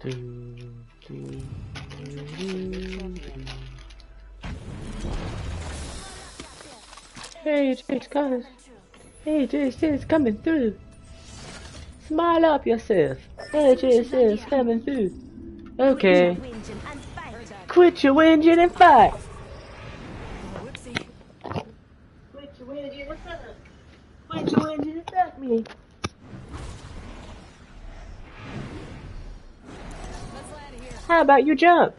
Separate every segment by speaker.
Speaker 1: Hey, it's coming. Hey, it's coming through. Smile up yourself. Hey, it's coming through. Okay. Quit your whinging and fight. Quit your whinging and fight. Quit your whinging and fight me. How about you jump?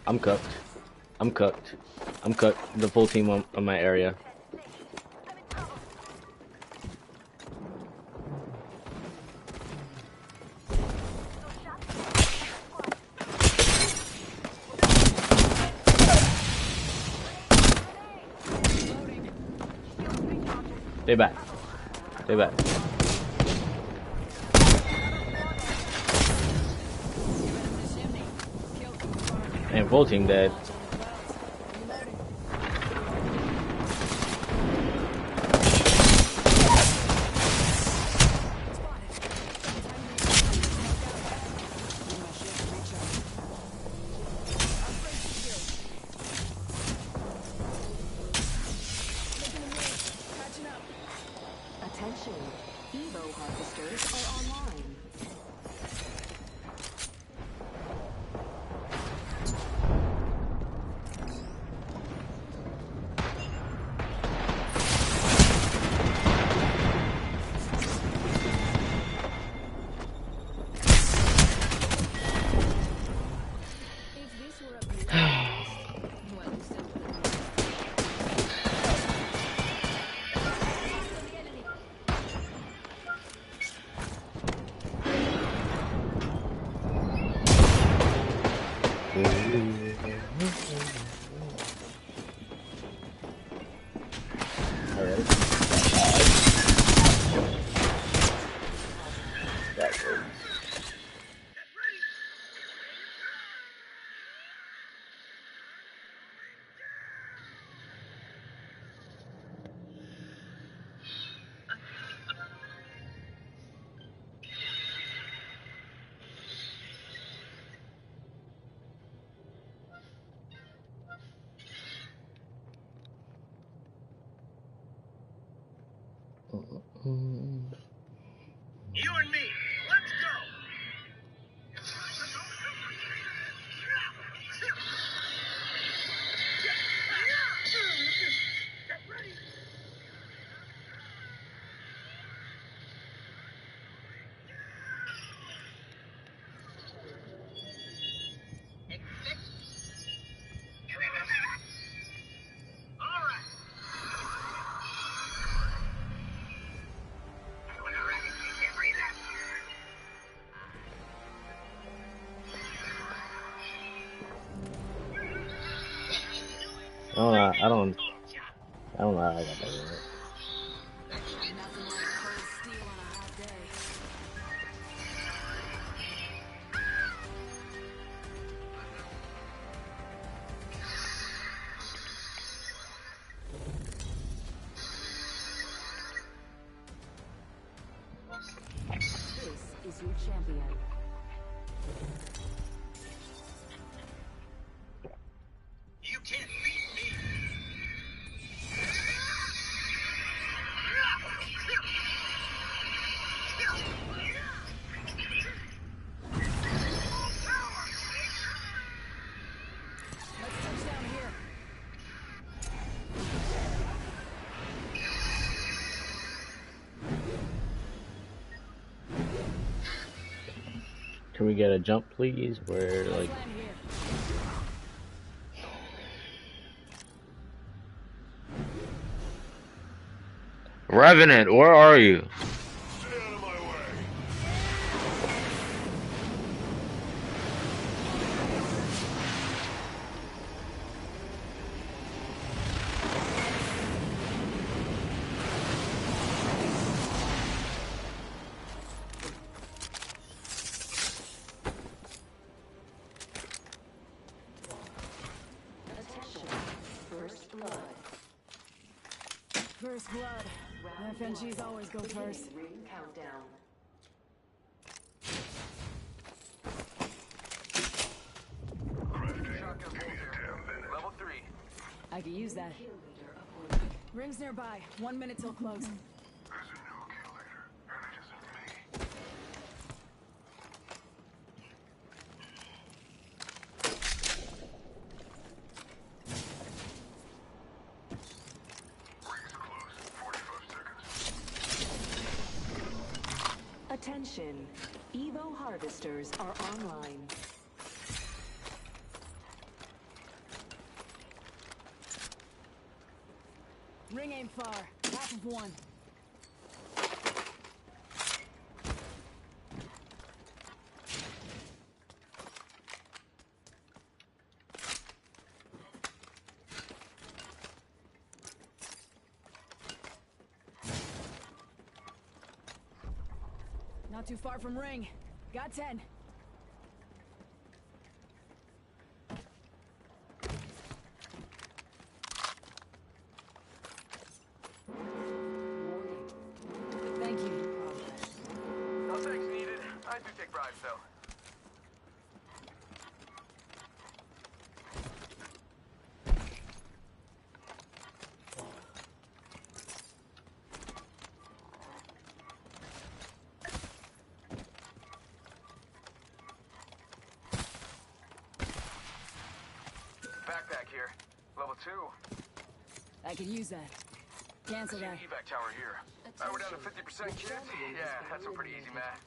Speaker 1: I'm cooked. I'm cooked. I'm cooked. The full team on my area. Stay back. Stay back. And full team dead.
Speaker 2: Attention, Evo harvesters are online.
Speaker 3: You and me, let's go!
Speaker 1: I don't know how I got that right.
Speaker 2: This is your champion.
Speaker 3: You can't beat me!
Speaker 1: Can we get a jump, please? Where, like... Revenant, where are you?
Speaker 3: Stay out of my way!
Speaker 4: First blood. FNGs always go first.
Speaker 2: Ring countdown.
Speaker 3: Level 3.
Speaker 4: I could use that. Rings nearby. 1 minute till close.
Speaker 3: There's a new kill leader, and it isn't me. Rings close. 45 seconds.
Speaker 2: Attention. Evo harvesters are online.
Speaker 4: Ring aim far. Half of one. Not too far from ring. Got 10. Thank you.
Speaker 3: No thanks needed. I do take bribes, though. Backpack here. Level 2.
Speaker 4: I could use that. Cancel that.
Speaker 3: Evac tower here. We're down to 50% kids. Yeah, that's a pretty easy math.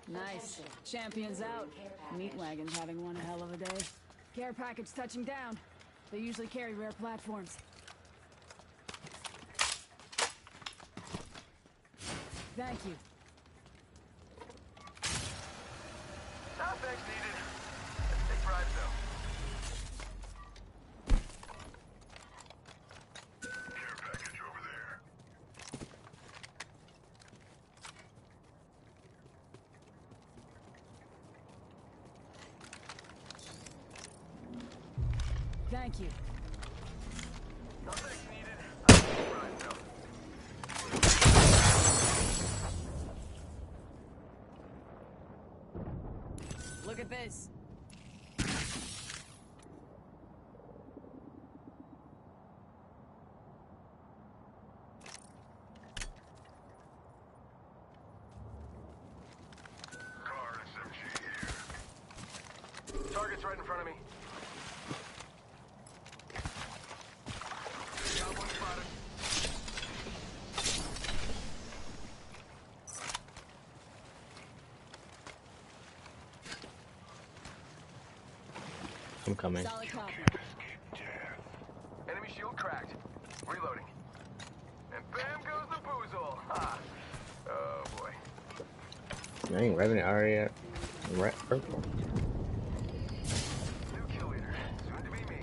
Speaker 4: Nice. Champions out. Meat wagon's having one hell of a day. Care package touching down. They usually carry rare platforms. Thank you.
Speaker 3: No thanks needed. Take bribes, though. Care package over there.
Speaker 4: Thank you.
Speaker 3: No thanks needed. Take bribes, though.
Speaker 4: Look at this.
Speaker 3: Car SMG here. Target's right in front of me. Got one spotted.
Speaker 1: I'm coming.
Speaker 4: Solid copy.
Speaker 3: Enemy shield cracked. Reloading. And bam goes the boozle. Ha. Oh boy.
Speaker 1: Dang, Revenant already at purple.
Speaker 3: New kill leader. Soon to be me.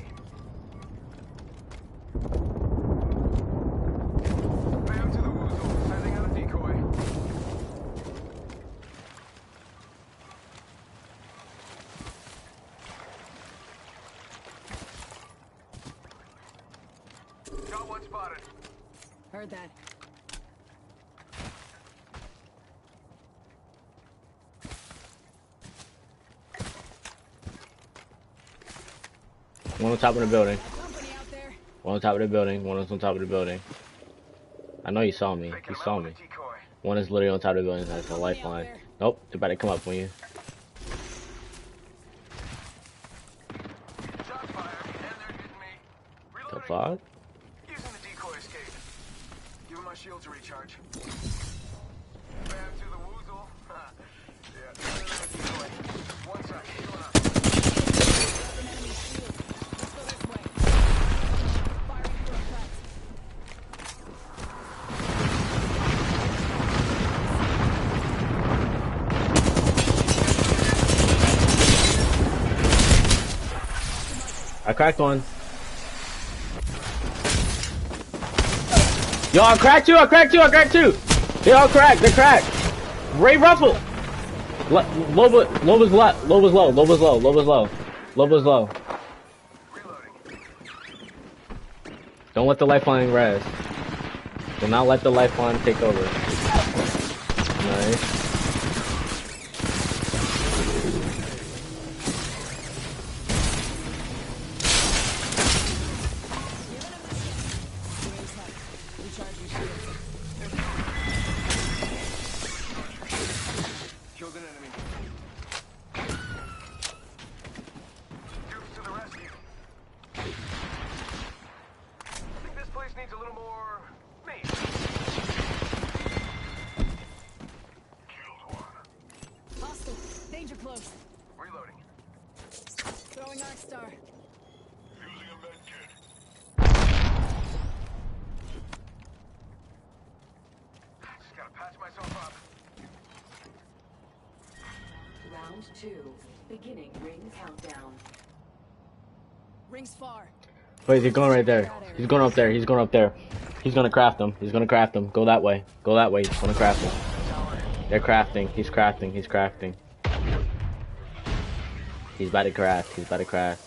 Speaker 3: Bam to the woozle. Sending out a decoy. Got one spotted.
Speaker 4: Heard that.
Speaker 1: One on top of the building.
Speaker 4: Company out there.
Speaker 1: One on top of the building. One is on top of the building. I know you saw me.
Speaker 3: Taking
Speaker 1: You
Speaker 3: him
Speaker 1: saw
Speaker 3: out
Speaker 1: me.
Speaker 3: with a decoy.
Speaker 1: One is literally on top of the building. That's a
Speaker 4: Company out
Speaker 1: lifeline.
Speaker 4: there.
Speaker 1: Nope, they're about to come up on you.
Speaker 3: Shot fired. And they're hitting me.
Speaker 1: The
Speaker 3: Reloading.
Speaker 1: fuck?
Speaker 3: Using the decoy escape. Give him my shield to recharge. Bam to the woozle. Ha. Yeah, another decoy. One sec. Healing up.
Speaker 4: An enemy shield. Let's go this way. Firing for effect.
Speaker 1: I cracked one. Yo, I cracked two. I cracked two. I cracked two. They all cracked. They're cracked. Ray Ruffle. Low was low. Low was low. Low was low. Low was low. Low was low.
Speaker 3: Reloading.
Speaker 1: Don't let the lifeline res. Do not let the lifeline take over. Nice.
Speaker 3: Killed an enemy. Dukes to the rescue. I think this place needs a little more me. Killed one.
Speaker 4: Hostile. Danger close.
Speaker 3: Reloading.
Speaker 4: Throwing Arc Star.
Speaker 3: Using a med kit. Just gotta patch myself up.
Speaker 2: Round 2. Beginning ring countdown.
Speaker 4: Rings far.
Speaker 1: Wait, he's going right there. He's going up there. He's going up there. He's gonna craft them. He's gonna craft them. Go that way. Go that way. He's gonna craft them. They're crafting. He's crafting. He's crafting. He's about to craft. He's about to craft.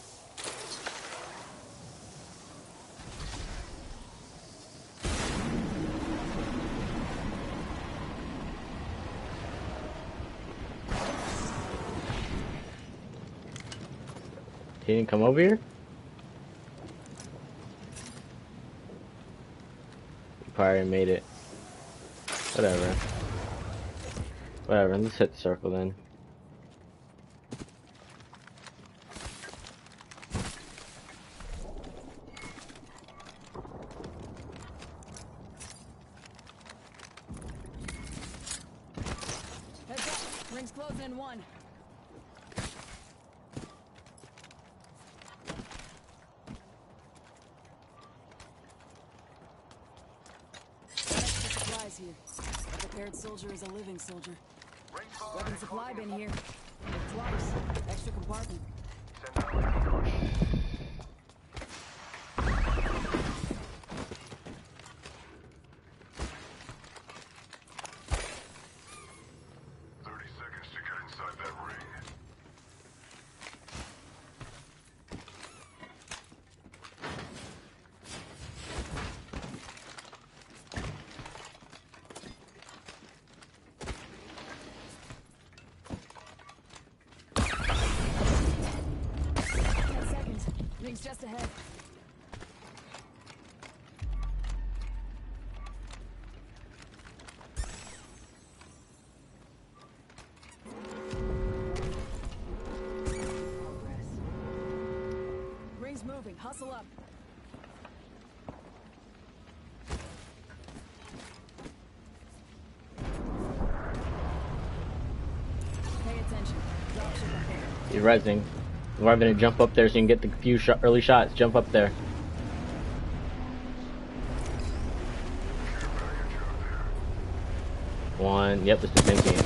Speaker 1: He didn't come over here? He probably made it. Whatever. Whatever, let's hit the circle then.
Speaker 4: Heads up. Rings closing in 1. Here. A prepared soldier is a living soldier. Weapon supply bin here. Twice. Extra compartment.
Speaker 3: Send out a decoy. 30 seconds to get inside that ring.
Speaker 4: Rings just ahead. Rings moving. Hustle up. Pay attention. Dropship ahead.
Speaker 1: He's resing. We're having to jump up there so you can get the few early shots. Jump up there. One. Yep, it's the same team.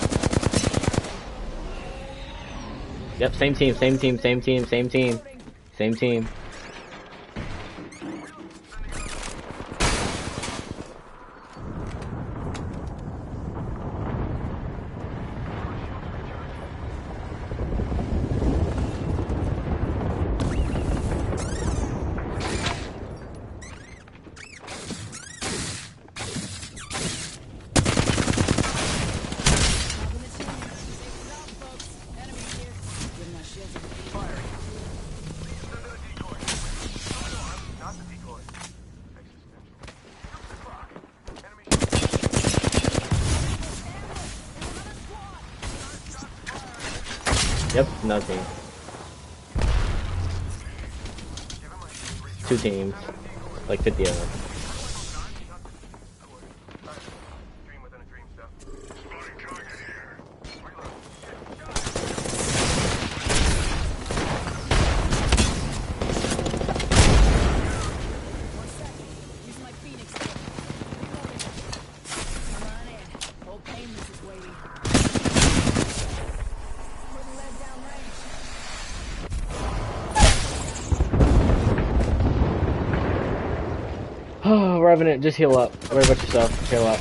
Speaker 1: Yep, same team, same team, same team, same team. Same team. Yep, nothing. 2 teams. Like 50 of them. Oh, Revenant, just heal up. Worry about yourself. Heal up.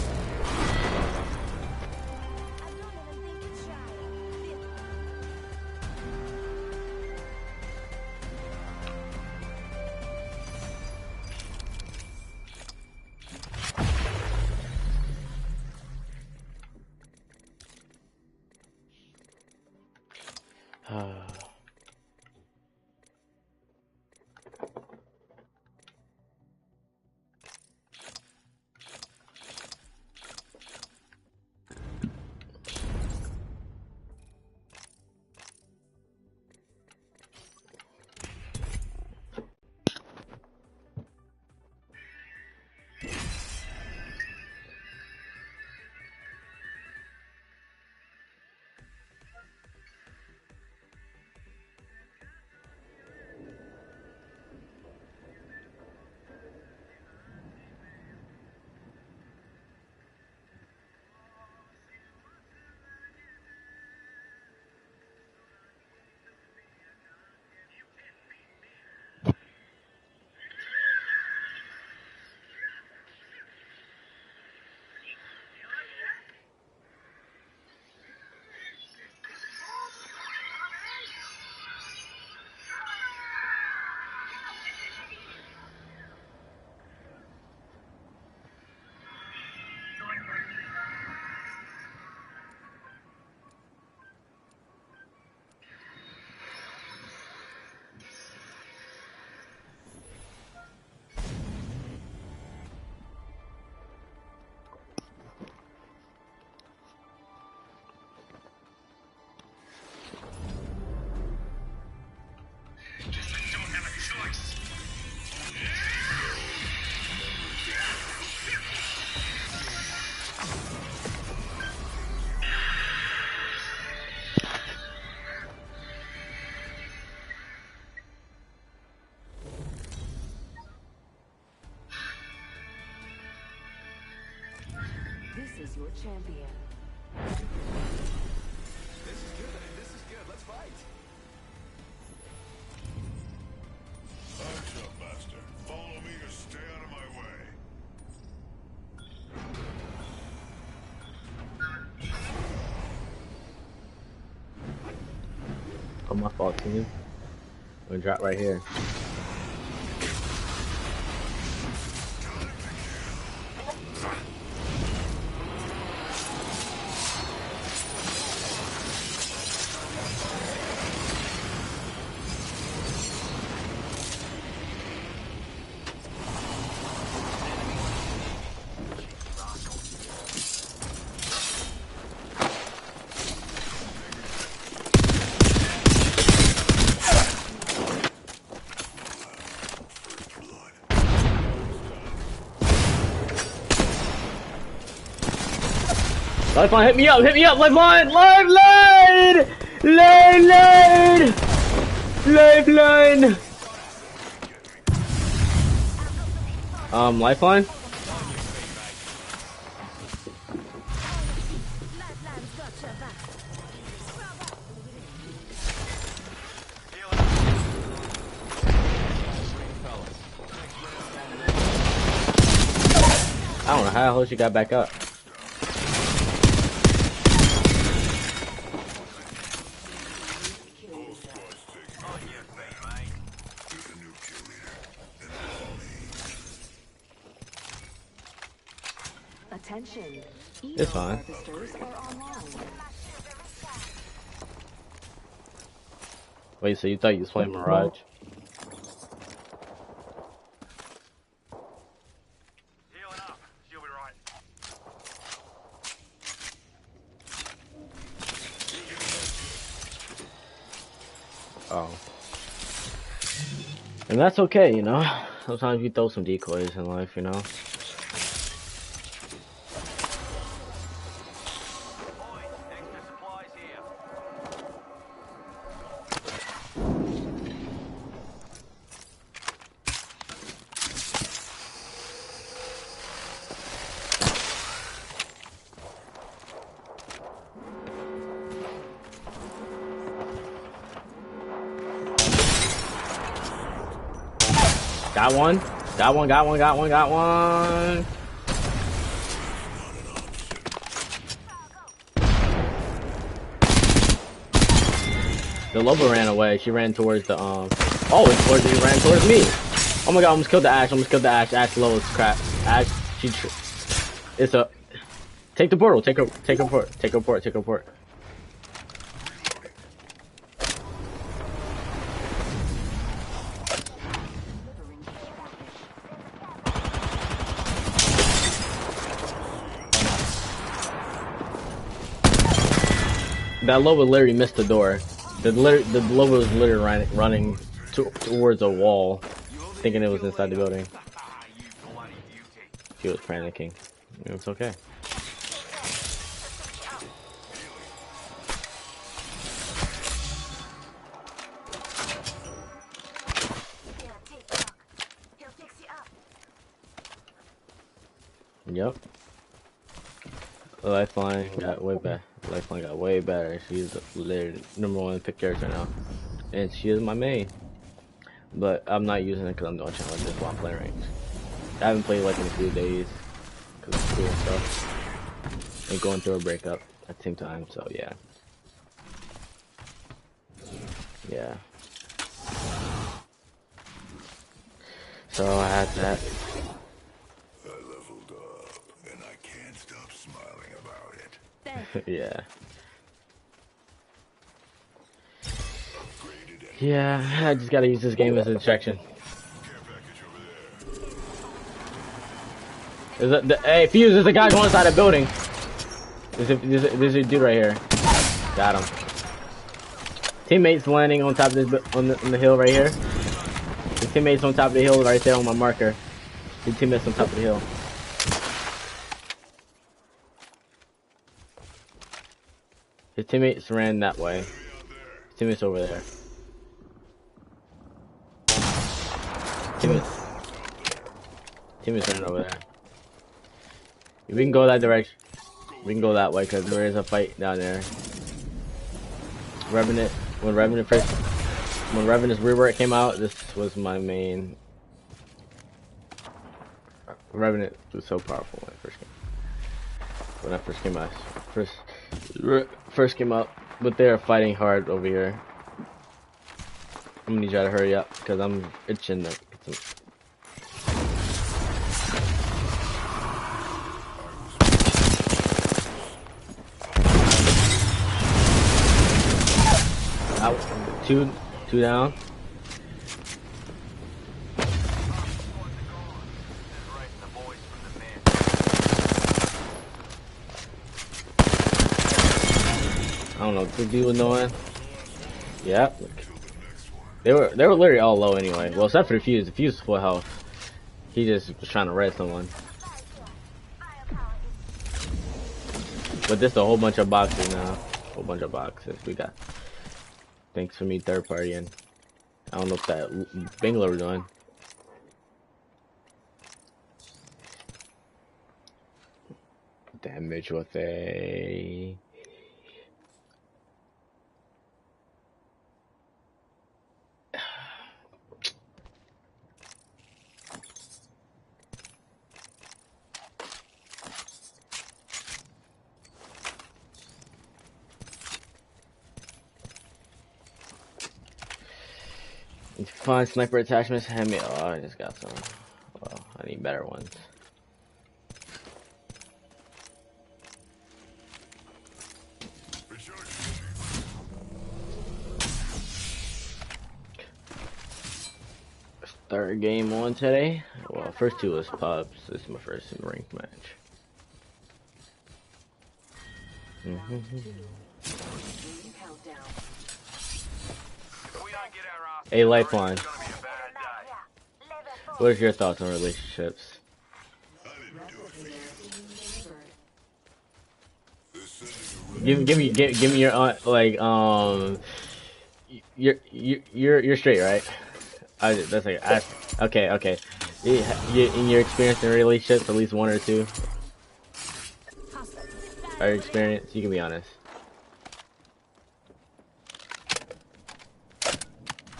Speaker 2: is your champion.
Speaker 3: This is good. This is good. Let's fight.
Speaker 5: I'm Jumpmaster. Follow me or stay out of my way.
Speaker 1: Oh, my fault, team. I'm gonna drop right here. Lifeline, hit me up, lifeline, lifeline, lifeline. Lifeline. I don't know how the hell she got back up.
Speaker 2: Attention.
Speaker 1: It's fine.
Speaker 2: Harvesters are online.
Speaker 1: Wait, so you thought you was playing Mirage?
Speaker 3: Healing up. She'll be right.
Speaker 1: Oh. And that's okay, you know? Sometimes you throw some decoys in life, you know? Got one. The Loba ran away. She ran towards the, oh, she ran towards me. Oh my god, I almost killed the Ash. Ash low as crap. Ash, it's a, take the portal. Take her port. That Loba literally missed the door. The Loba was literally running towards a wall, thinking it was inside the building. She was panicking. It's okay. Yep. Lifeline got way better. Lifeline got way better. She's literally #1 pick character now, and she is my main. But I'm not using it because I'm doing challenges while I'm playing range. I haven't played like in a few days because of school and stuff, and going through a breakup at the same time. So yeah. So I had that.
Speaker 5: I leveled up, and I can't stop smiling about it.
Speaker 1: Yeah. Yeah, I just gotta use this game as a distraction. Hey, Fuse, there's a guy going inside the building. There's a dude right here. Got him. Teammates landing on top of this, on the hill right here. His teammates on top of the hill right there on my marker. His teammates on top of the hill. His teammates ran that way. His teammates over there. Teammates ran over there. We can go that direction. We can go that way because there is a fight down there. Revenant. When Revenant's rework came out, this was my main. Revenant was so powerful when I first came out. First came out, but they're fighting hard over here. I'm gonna need y'all to hurry up because I'm itching to get some. Out. Two down. I don't know what the dude was doing. Yeah. They were literally all low anyway. Well, except for the Fuse. The Fuse was full health. He just was trying to res someone. But this is a whole bunch of boxes now. Whole bunch of boxes we got. Thanks for me third party and I don't know what that Bangler was doing. Damage with a find sniper attachments. Hand me. Oh, I just got some. Well, I need better ones. Third game on today. Well, first two was pubs. This is my first ranked match. A lifeline. What are your thoughts on relationships? Give me your like you're straight, right? That's like okay. In your experience in relationships, at least one or two. Our experience, you can be honest.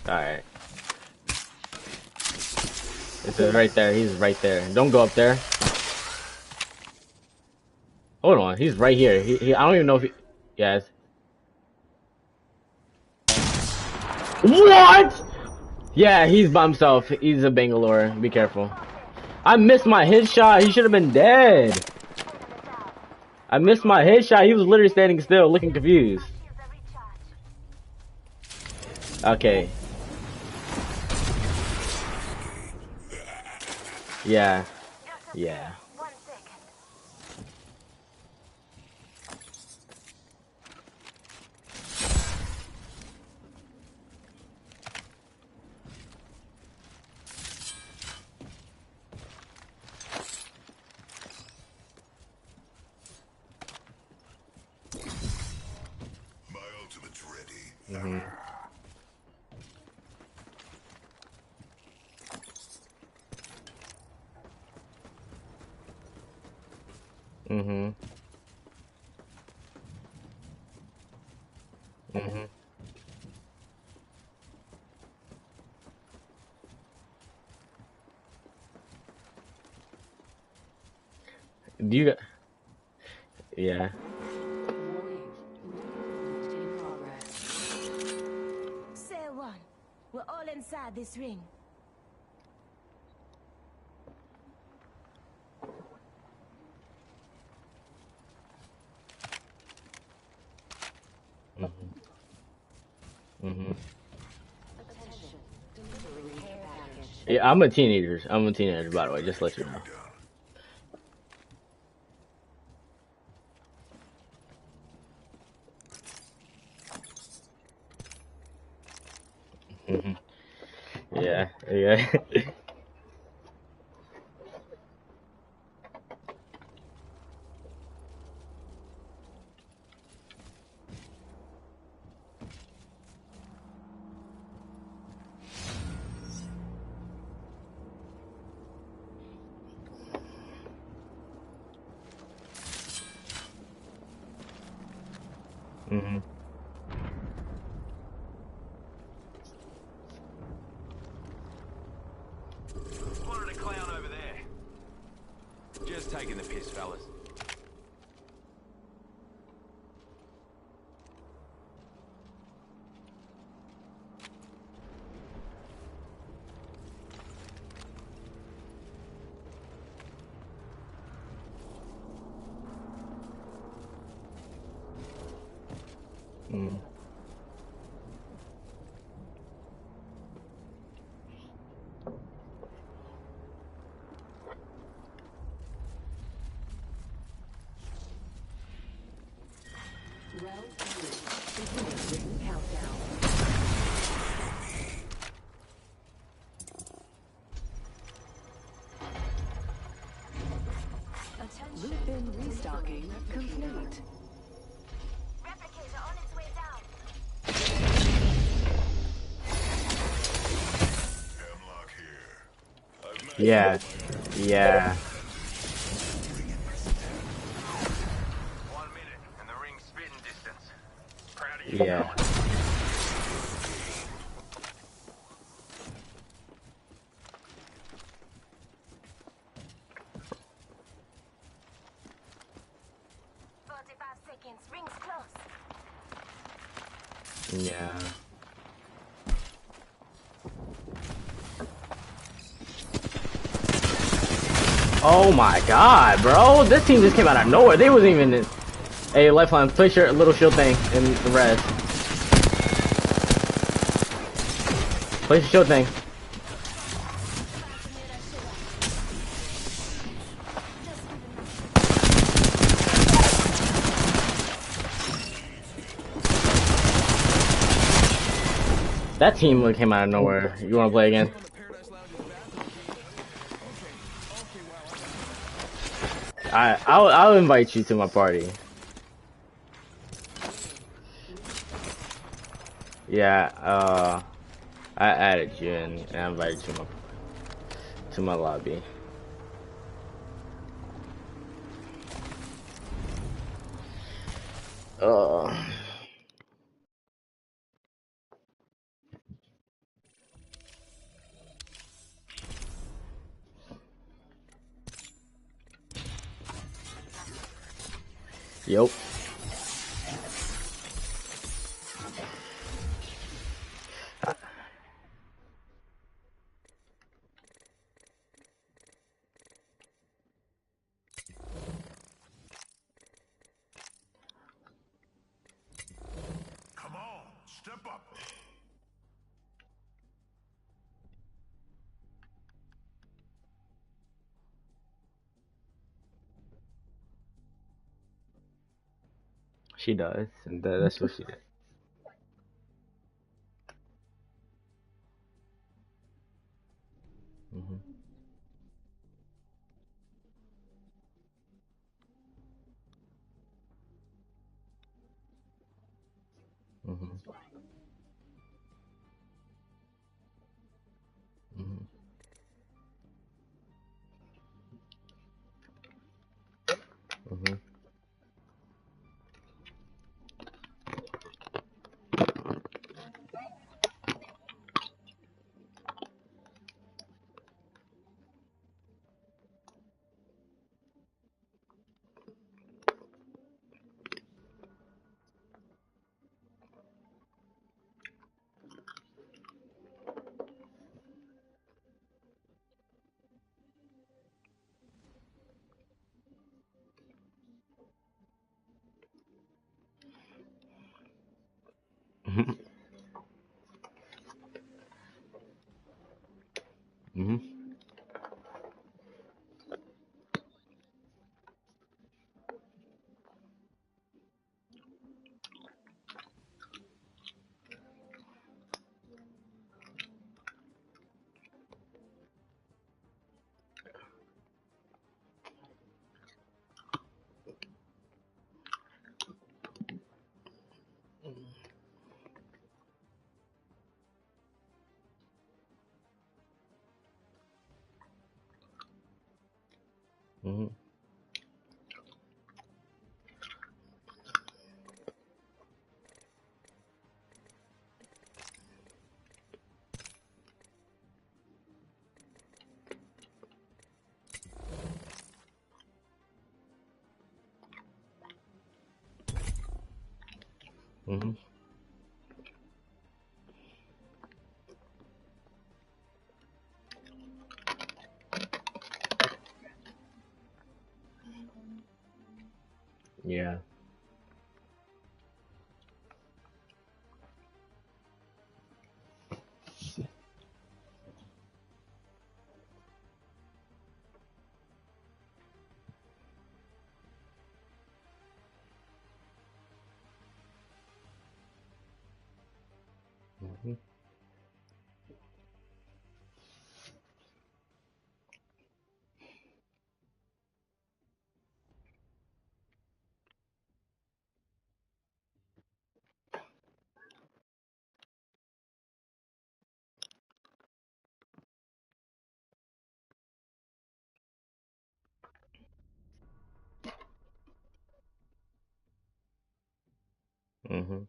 Speaker 1: Alright. This is right there. He's right there. Don't go up there. Hold on. He's right here. I don't even know if he... Yes. What? Yeah, he's by himself. He's a Bangalore. Be careful. I missed my headshot. He should have been dead. I missed my headshot. He was literally standing still, looking confused. Okay. Yeah. Yeah.
Speaker 5: My ultimate's ready.
Speaker 1: Do you... Yeah.
Speaker 6: Say one. We're all inside this ring.
Speaker 1: Yeah, I'm a teenager. By the way, just to let you know. Yeah. Mm-hmm.
Speaker 3: Spotted a clown over there. Just taking the piss, fellas.
Speaker 1: Mm.
Speaker 2: Round 3. Beginning ring countdown. Attention. Loop bin restocking complete.
Speaker 6: Replicator on its way down.
Speaker 5: Hemlock here. I've met
Speaker 1: Yeah. Yeah.
Speaker 3: 1 minute, and the ring's spitting distance. Proud of you,
Speaker 1: Yeah.
Speaker 3: fellas.
Speaker 6: Seconds. Rings close.
Speaker 1: Yeah. Oh my god, bro. This team just came out of nowhere. They wasn't even in. Hey, Lifeline, place your little shield thing in the res. Place your shield thing. That team came out of nowhere. You wanna play again? I'll invite you to my party. Yeah, I added you and I invited you to my lobby. Yep.
Speaker 5: Come on, step up.
Speaker 1: She does, and that's what she did. Mhm. Mhm. Mhm. Mhm. Mhm. Mhm. Mhm. Mhm. Yeah. Mhm. Mhm.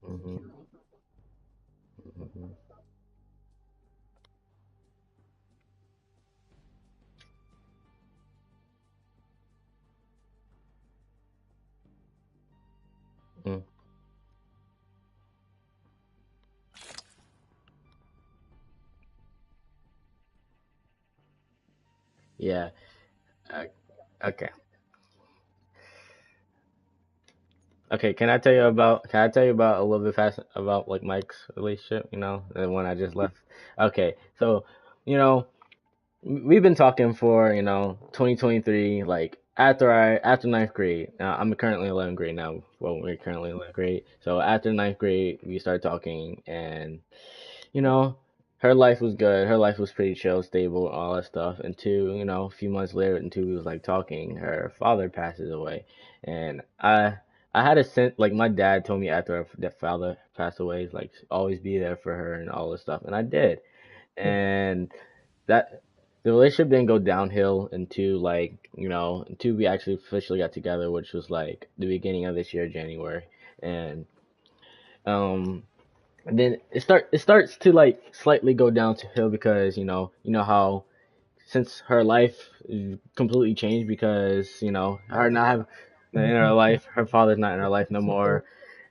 Speaker 1: Mhm. Mhm. Mm. Yeah. Uh, okay. Okay. Can I tell you about a little bit fast about like Mike's relationship? The one I just left. Okay. So, you know, we've been talking for 2023, like after ninth grade. I'm currently 11th grade now. Well, we're currently 11th grade. So after ninth grade, we started talking, and you know, her life was good. Her life was pretty chill, stable, all that stuff. Until a few months later, until we was like talking, her father passes away, and I had a sense, like my dad told me after that father passed away, like always be there for her and all this stuff, and I did, and that the relationship didn't go downhill until until we actually officially got together, which was like the beginning of this year, January, and um and then it starts to like slightly go downhill because how since her life completely changed because her not have in her life, her father's not in her life no more,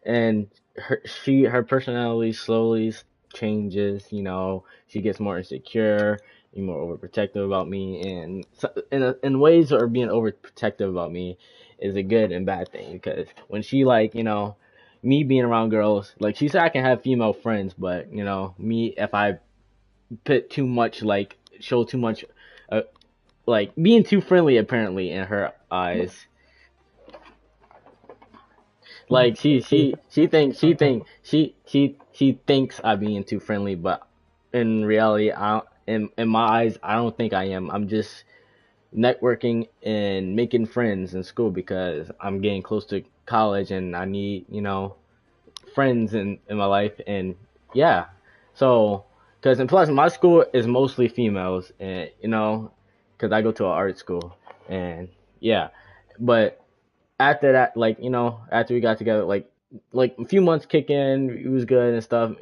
Speaker 1: and her personality slowly changes. She gets more insecure, more overprotective about me, and so, in ways that are being overprotective about me is a good and bad thing because when she like me being around girls, like she said I can have female friends, but me if I put too much like show too much uh, like being too friendly apparently in her eyes. Like she thinks I'm being too friendly, but in reality, in my eyes, I don't think I am. I'm just networking and making friends in school because I'm getting close to college and I need friends in my life, and yeah, so because and plus my school is mostly females, and because I go to an art school, and yeah, but after that, like after we got together, like a few months kick in, it was good and stuff.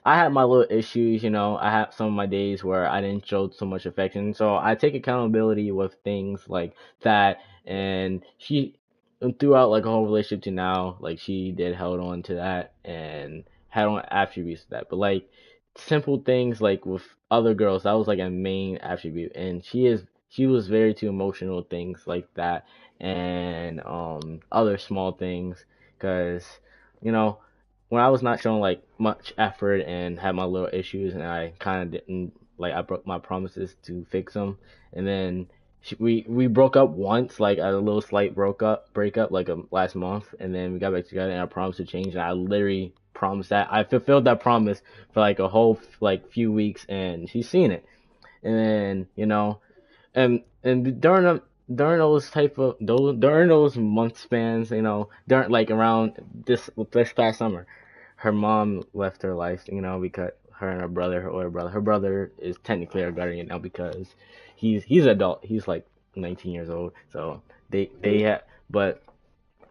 Speaker 1: I had my little issues. I had some of my days where I didn't show so much affection, so I take accountability with things like that. And she, throughout like a whole relationship to now, like she did held on to that and had on attributes to that. But like simple things like with other girls, that was like a main attribute, and she was very too emotional with things like that and other small things because you know when I was not showing like much effort and had my little issues and I kind of didn't like I broke my promises to fix them, and then we broke up once, like a little slight breakup like last month, and then we got back together and I promised to change, and I literally promised that I fulfilled that promise for like a whole like few weeks, and she's seen it. And then and during during those type of those during those month spans, during like around this past summer, her mom left her life, because her and her brother, her older brother, her brother is technically her guardian now because he's adult, he's like 19 years old, so they had, but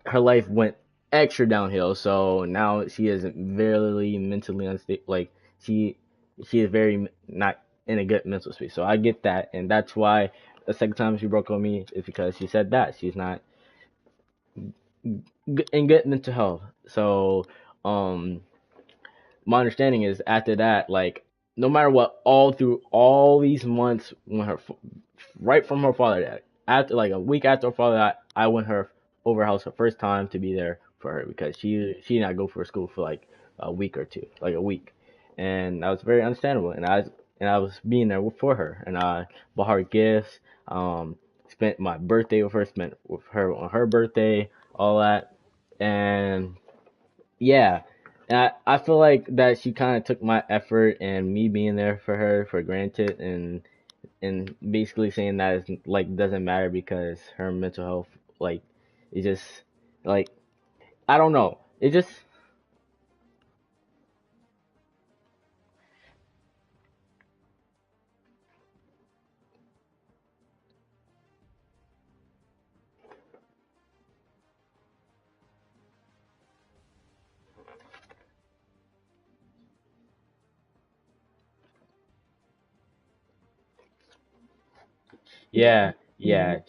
Speaker 1: her life went extra downhill. So now she is very mentally unstable. Like she she is very not in a good mental space. So I get that, and that's why the second time she broke up with me is because she said that she's not in good mental health. So um my understanding is after that, like no matter what, all through all these months when right from her father died, after like a week after her father died, I went her over her house the first time to be there for her because she did not go for school for like a week or two, like a week, and that was very understandable. And I was being there for her, and I bought her gifts, spent my birthday with her, spent with her on her birthday, all that, and yeah, I feel like that she kind of took my effort and me being there for her for granted, and basically saying that it's like doesn't matter because her mental health, like, it just, like, I don't know, it just, yeah, yeah,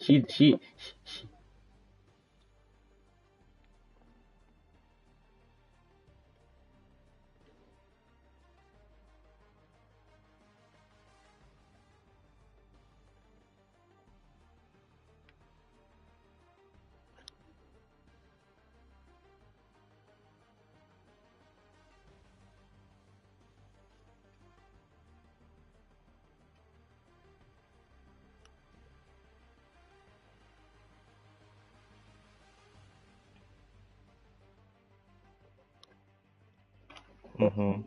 Speaker 1: hmm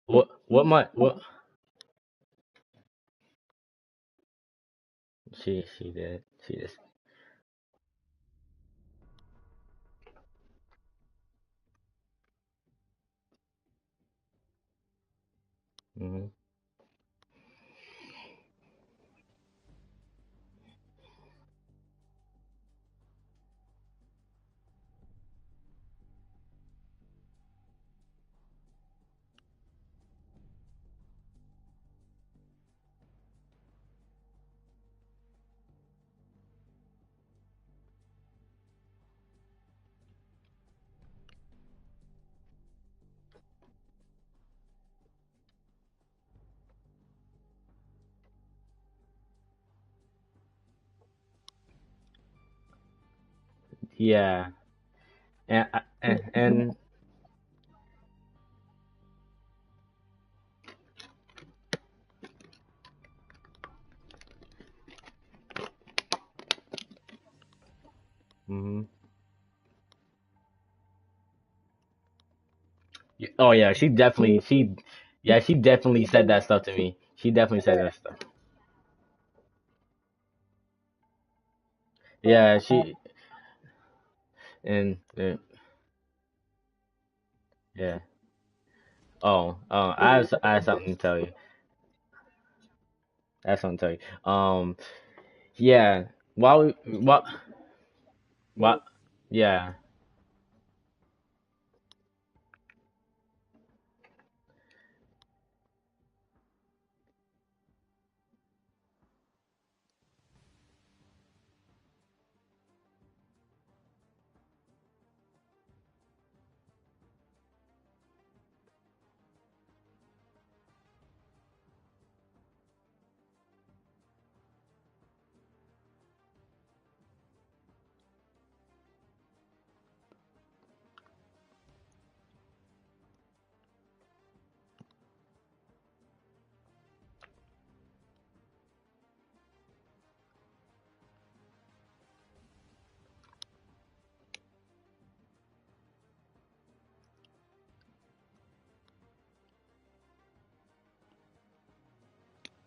Speaker 1: what she did, she just, hmm yeah, and hmm oh yeah, she definitely said that stuff to me. She definitely said that stuff. Yeah, and yeah. I have something to tell you. I have something to tell you. Yeah. While, yeah,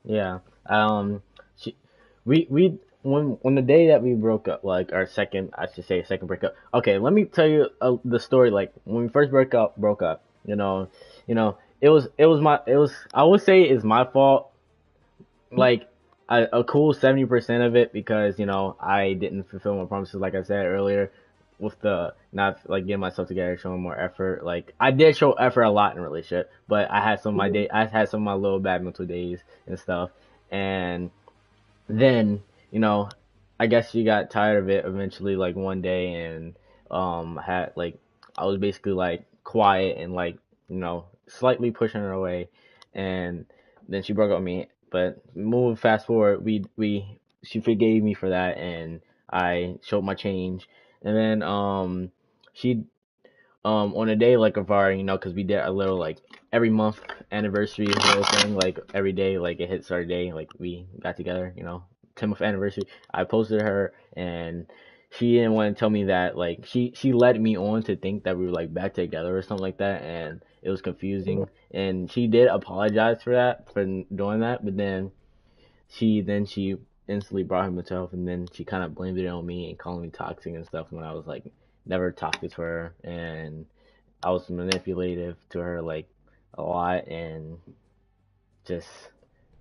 Speaker 1: Yeah. She, we when the day that we broke up, like our second, I should say second breakup. Okay, let me tell you the story. Like when we first broke up. It was I would say it's my fault. Like a cool 70% of it because I didn't fulfill my promises, like I said earlier, with the not like getting myself together, showing more effort. Like I did show effort a lot in a relationship, but I had some of my little bad mental days and stuff, and then I guess she got tired of it eventually, like one day, and had like I was basically like quiet and like slightly pushing her away, and then she broke up with me. But moving fast forward, we she forgave me for that, and I showed my change, and then she on a day like of our, because we did a little like every month anniversary little thing, like every day, like it hits our day, like we got together, 10th anniversary. I posted her, and she didn't want to tell me that, like she led me on to think that we were like back together or something like that, and it was confusing. And she did apologize for that, for doing that, but then she instantly brought him to health, and then she kind of blamed it on me and calling me toxic and stuff when I was like never toxic to her, and I was manipulative to her like a lot, and just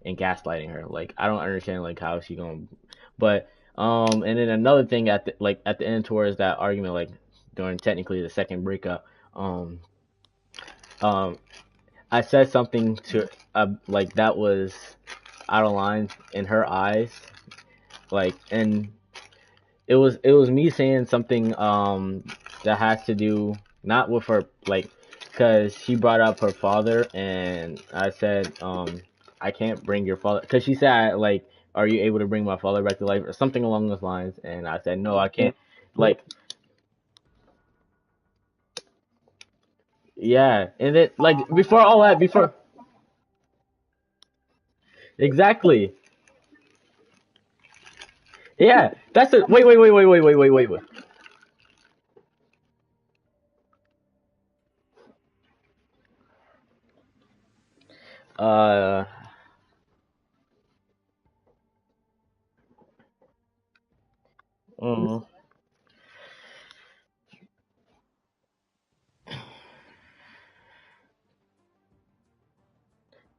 Speaker 1: and gaslighting her. Like I don't understand like how she gonna, but and then another thing at the end towards that argument, like during technically the second breakup, um um I said something to like that was out of line in her eyes, like, and it was me saying something that has to do not with her, like, because she brought up her father, and I said I can't bring your father, because she said like, are you able to bring my father back to life or something along those lines, and I said no, I can't. Like, yeah, and then like before all that, before, exactly, yeah, that's it. Wait. uh mm,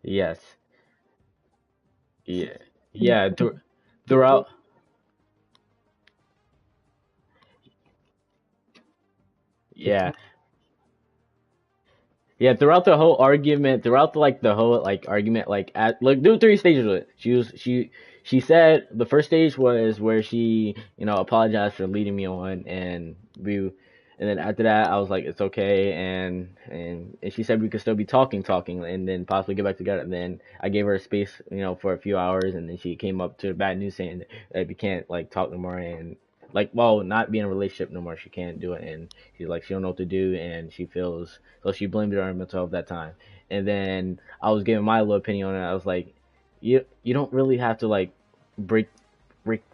Speaker 1: yes, yeah, yeah, throughout. Yeah, yeah, throughout the whole argument, throughout the whole like argument, like at like do three stages of it. She said the first stage was where she apologized for leading me on, and then after that I was like it's okay, and she said we could still be talking, and then possibly get back together. And then I gave her a space for a few hours, and then she came up to bad news saying that we can't like talk no more, and like, well, not be in a relationship no more. She can't do it, and she's like she don't know what to do, and she feels, so she blamed it on her mental health that time. And then I was giving my little opinion on it. I was like, you don't really have to like break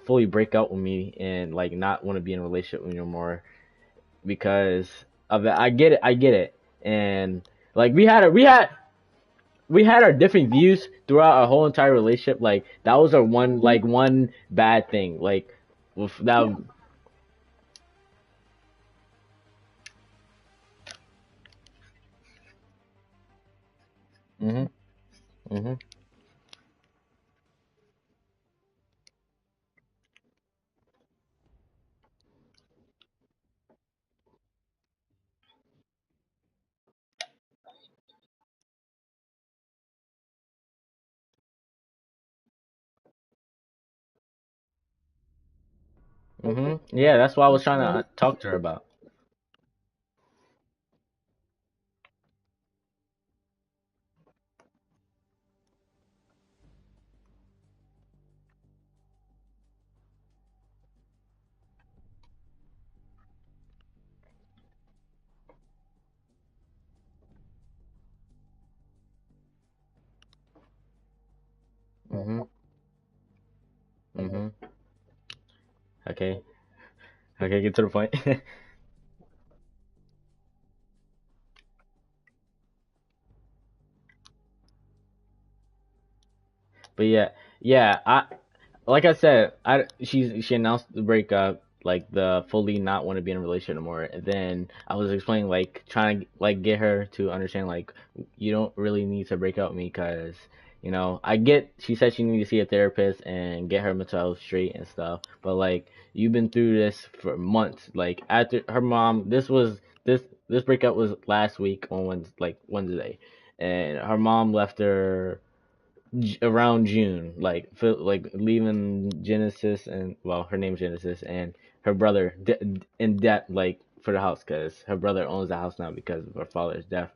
Speaker 1: fully break up with me and like not want to be in a relationship with me no more because of it. I get it. And like we had our different views throughout our whole entire relationship. Like that was our one bad thing. Like with that. Mhm. Mhm. Mhm. Yeah, that's what I was trying to talk to her about. Mhm. Mhm. Okay. Okay, get to the point. But yeah, yeah. I like I said, she announced the breakup, like the fully not want to be in a relationship anymore. And then I was explaining, like trying to like get her to understand, like you don't really need to break up with me because I get. She said she needed to see a therapist and get her mental health straight and stuff. But like you've been through this for months. Like after her mom, this breakup was last week on Wednesday, and her mom left her around June, like leaving Genesis, and well, her name's Genesis, and her brother in debt, like for the house, because her brother owns the house now because of her father's death,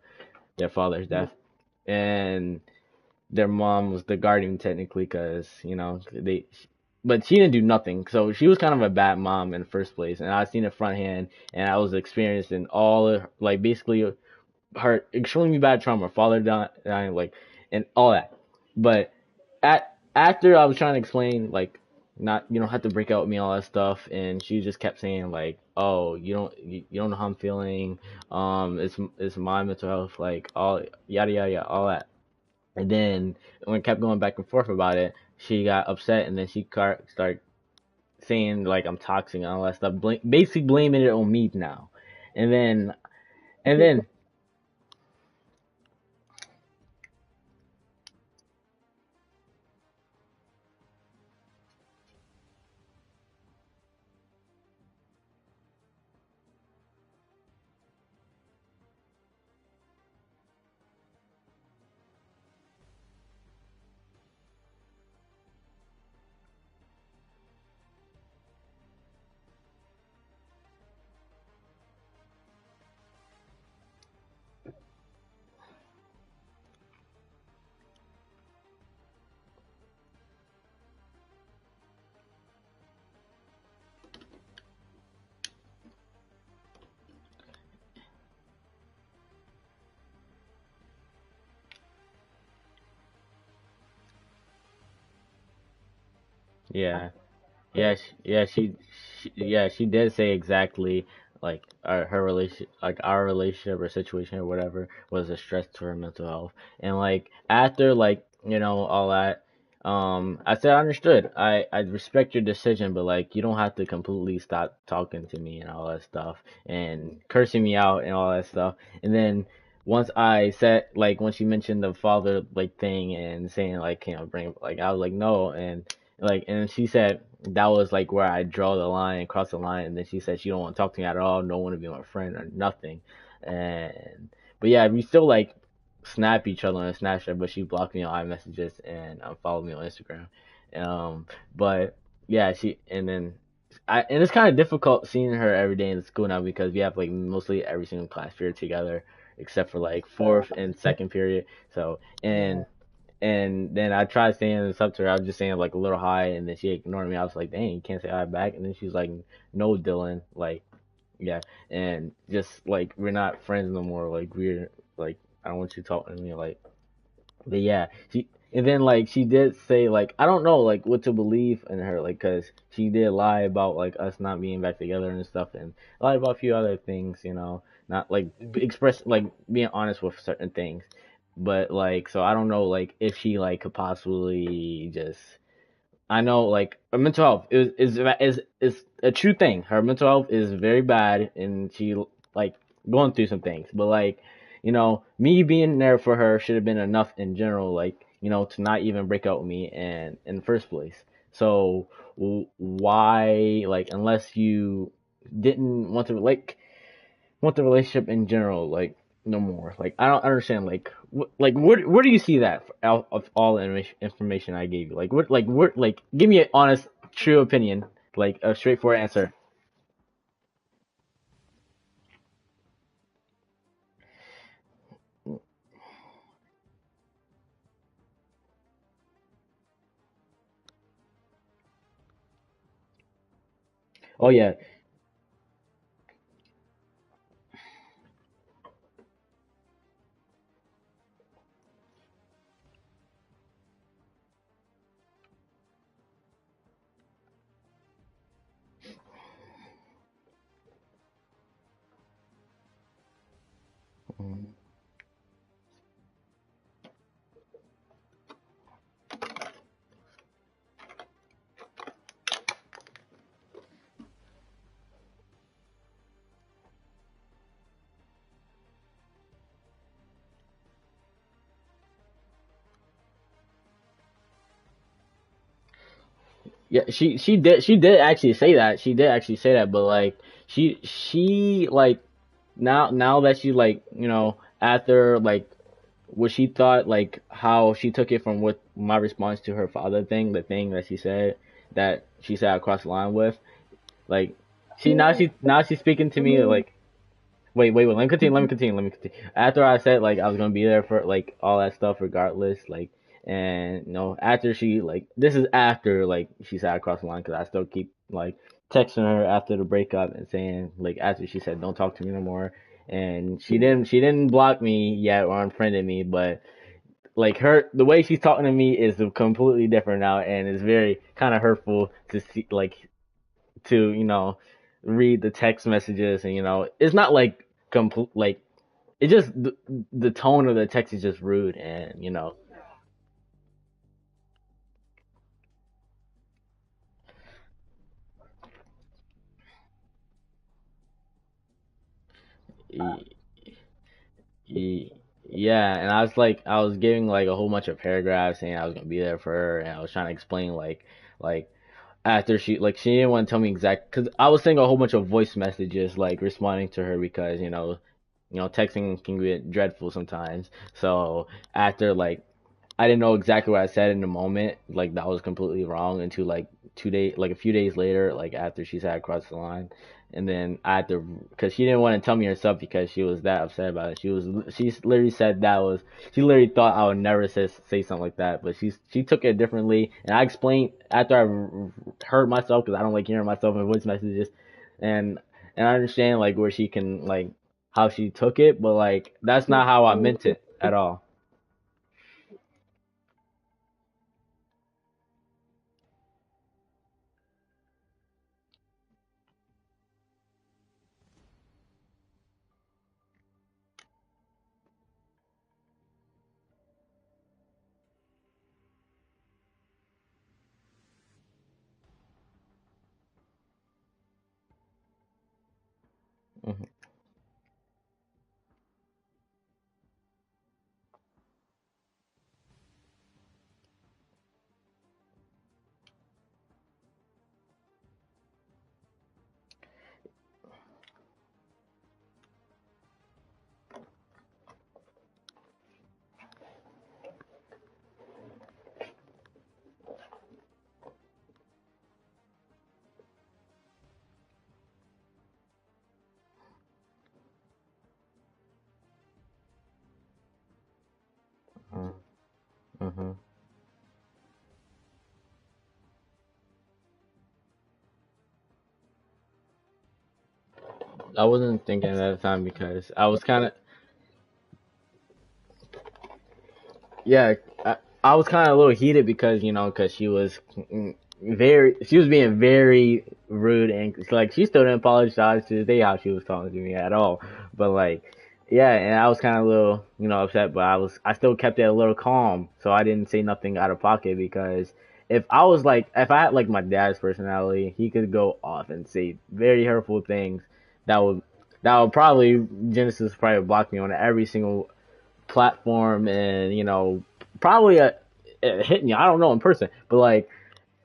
Speaker 1: their father's death, and their mom was the guardian technically, because but she didn't do nothing, so she was kind of a bad mom in the first place, and I seen it front hand, and I was experiencing all of, like basically her extremely bad trauma, father dying, like, and all that. But after I was trying to explain, like, not you don't have to break out with me, all that stuff, and she just kept saying like, oh, you don't know how I'm feeling, it's my mental health, like all yada yada yada, all that. And then when I kept going back and forth about it, she got upset, and then she started saying like I'm toxic and all that stuff, basically blaming it on me now. And then and then yeah. She did say exactly like her relation, like our relationship or situation or whatever was a stress to her mental health. And like after like all that, I said I understood. I respect your decision, but like you don't have to completely stop talking to me and all that stuff and cursing me out and all that stuff. And then once I said, like when she mentioned the father like thing and saying like bring, like I was like no, and she said that was like where I draw the line, cross the line, and then she said she don't want to talk to me at all, don't want to be my friend or nothing. And but yeah, we still like snap each other on Snapchat, but she blocked me on iMessages and followed me on Instagram. Um, but yeah, and it's kind of difficult seeing her every day in school now because we have like mostly every single class period together except for like fourth and second period. So and then I tried saying this up to her. I was just saying like a little hi, and then she ignored me. I was like, dang, you can't say hi back. And then she's like, no, Dylan, like, yeah, and just like we're not friends no more. Like we're like I don't want you talking to me, like, but yeah, and then like she did say like I don't know like what to believe in her, like, cause she did lie about like us not being back together and stuff, and lied about a few other things, not like express like being honest with certain things. But like, so I don't know like if she like could possibly just, I know like her mental health is a true thing. Her mental health is very bad, and she like going through some things. But like, me being there for her should have been enough in general. Like, to not even break out with me and in the first place. So why, like, unless you didn't want the relationship in general, like no more. Like I don't understand. Like where do you see that out of all the information I gave you? Like give me an honest, true opinion, like a straightforward answer. Oh yeah. Yeah, she did actually say that. She did actually say that, but like she like now that she like after like what she thought like how she took it from what my response to her father thing, the thing that she said I crossed the line with, like she's speaking to me like wait, let me continue. After I said like I was gonna be there for like all that stuff regardless, like, and after she like this is after like she said I crossed the line because I still keep like texting her after the breakup and saying like after she said don't talk to me no more, and she didn't block me yet or unfriended me, but like the way she's talking to me is completely different now, and it's very kind of hurtful to see like to read the text messages, and it's not like complete like it just the tone of the text is just rude, and y- y- yeah, and I was giving like a whole bunch of paragraphs saying I was gonna be there for her, and I was trying to explain like after she didn't want to tell me exact because I was sending a whole bunch of voice messages like responding to her because texting can get dreadful sometimes. So after like I didn't know exactly what I said in the moment. Like that was completely wrong until like 2 days, like a few days later, like after she said I crossed the line, and then I had to, because she didn't want to tell me herself because she was that upset about it. She literally said she literally thought I would never say something like that, but she took it differently, and I explained after heard myself because I don't like hearing myself in voice messages, and I understand like where she can like how she took it, but like that's not how I meant it at all. Hmm. Hmm. I wasn't thinking at that time because I was kind of, yeah, I was kind of a little heated because because she was being very rude, and like she still didn't apologize to the day how she was talking to me at all. But like, yeah, and I was kind of a little upset, but I still kept it a little calm, so I didn't say nothing out of pocket because if I had like my dad's personality, he could go off and say very hurtful things that would that would probably Genesis probably block me on every single platform, and probably hitting you. I don't know in person, but like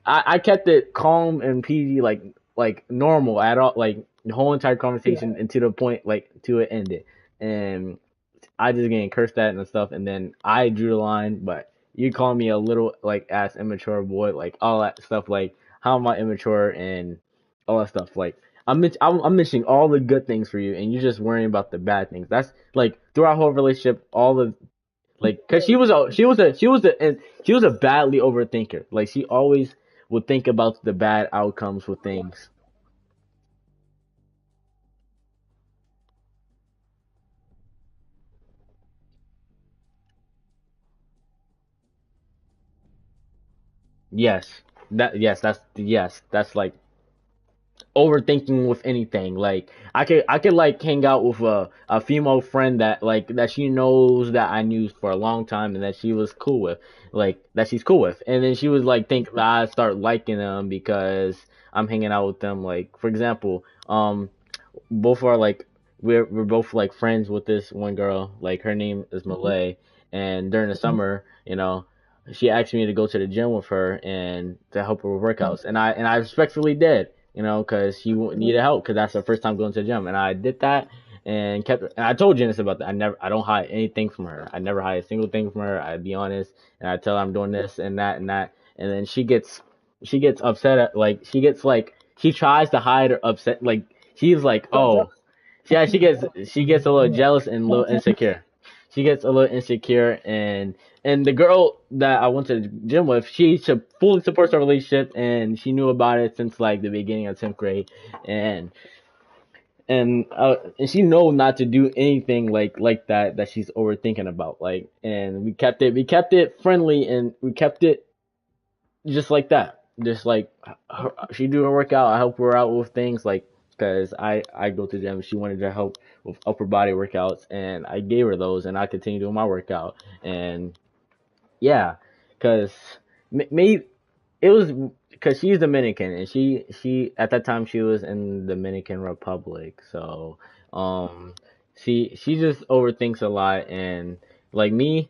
Speaker 1: I kept it calm and PG, like normal at all, like the whole entire conversation, and to the point like to it ended, and I just getting cursed at and stuff, and then I drew the line, but you call me a little like ass immature boy, like all that stuff, like how am I immature and all that stuff, like. I'm mentioning all the good things for you, and you're just worrying about the bad things. That's like through our whole relationship, all the like, cause she was a badly overthinker. Like she always would think about the bad outcomes with things. Yes, that's like overthinking with anything. Like I could like hang out with a female friend that she knows that I knew for a long time and that she was cool with, like that she's cool with, and then she was like think that I start liking them because I'm hanging out with them. Like for example, both are like we're both like friends with this one girl. Like her name is Malay, and during the summer, she asked me to go to the gym with her and to help her with workouts, and I respectfully did, because she needed help because that's her first time going to the gym, and I did that and kept. And I told Janice about that. I don't hide anything from her. I never hide a single thing from her. I'd be honest, and I tell her I'm doing this and that and that, and then she gets upset at, like, she tries to hide her upset, like she's like, oh, yeah, she gets a little jealous and a little insecure. She gets a little insecure, and the girl that I went to the gym with, fully supports our relationship, and she knew about it since like the beginning of 10th grade, and and she know not to do anything like that she's overthinking about, like, and we kept it friendly, and we kept it just like that. Just like she do her workout, I help her out with things, like, because I go to the gym. She wanted to help with upper body workouts, and I gave her those, and I continue doing my workout. And yeah, because maybe it was because she's Dominican, and she at that time she was in Dominican Republic, so she just overthinks a lot, and like me,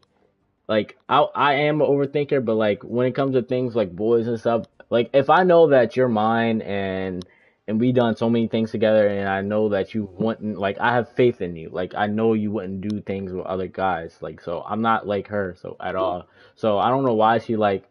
Speaker 1: like I am an overthinker, but like when it comes to things like boys and stuff, like if I know that you're mine, and we done so many things together, and I know that you wouldn't, like, I have faith in you, like I know you wouldn't do things with other guys, like, so I'm not like her so at all. So I don't know why she like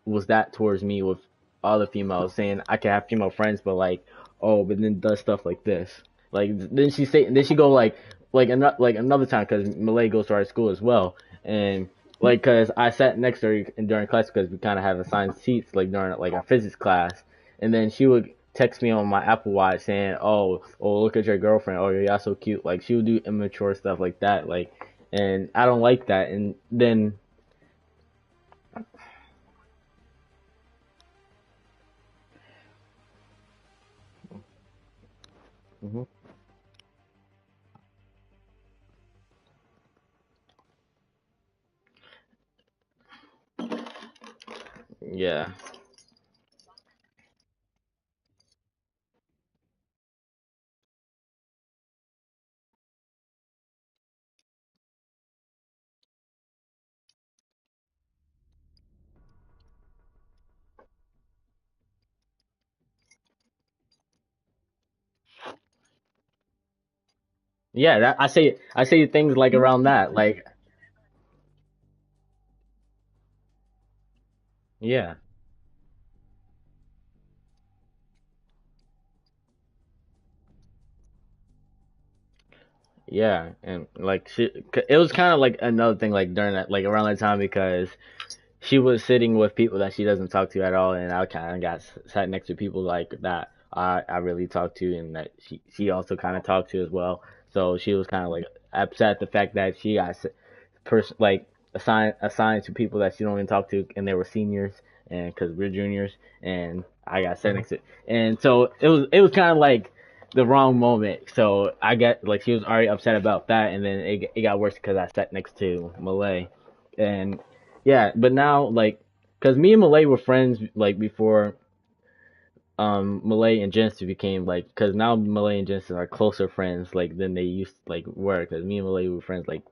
Speaker 1: was that towards me with other females, saying I can have female friends, but like, oh, but then does stuff like this. Like, then she go like another time, because Malay goes to our school as well, and like, cause I sat next to her during class, because we kind of have assigned seats like during like our physics class, and then she would text me on my Apple Watch saying, oh, look at your girlfriend, oh, yeah, so cute. Like, she would do immature stuff like that, like, and I don't like that. And then, mhm, yeah. Yeah, that I say things like around that, like, yeah, yeah, and like it was kind of like another thing, like during that, like around that time, because she was sitting with people that she doesn't talk to at all, and I kind of got sat next to people like that I really talked to, and that she also kind of talked to as well. So she was kind of like upset at the fact that she got like assigned to people that she don't even talk to, and they were seniors, and because we're juniors, and I got sat next to, and so it was kind of like the wrong moment. So I got, like, she was already upset about that, and then it got worse because I sat next to Malay, and yeah, but now, like, because me and Malay were friends like before Malay and Jensen became, like, because now Malay and Jensen are closer friends like than they used to, like, were, because me and Malay were friends like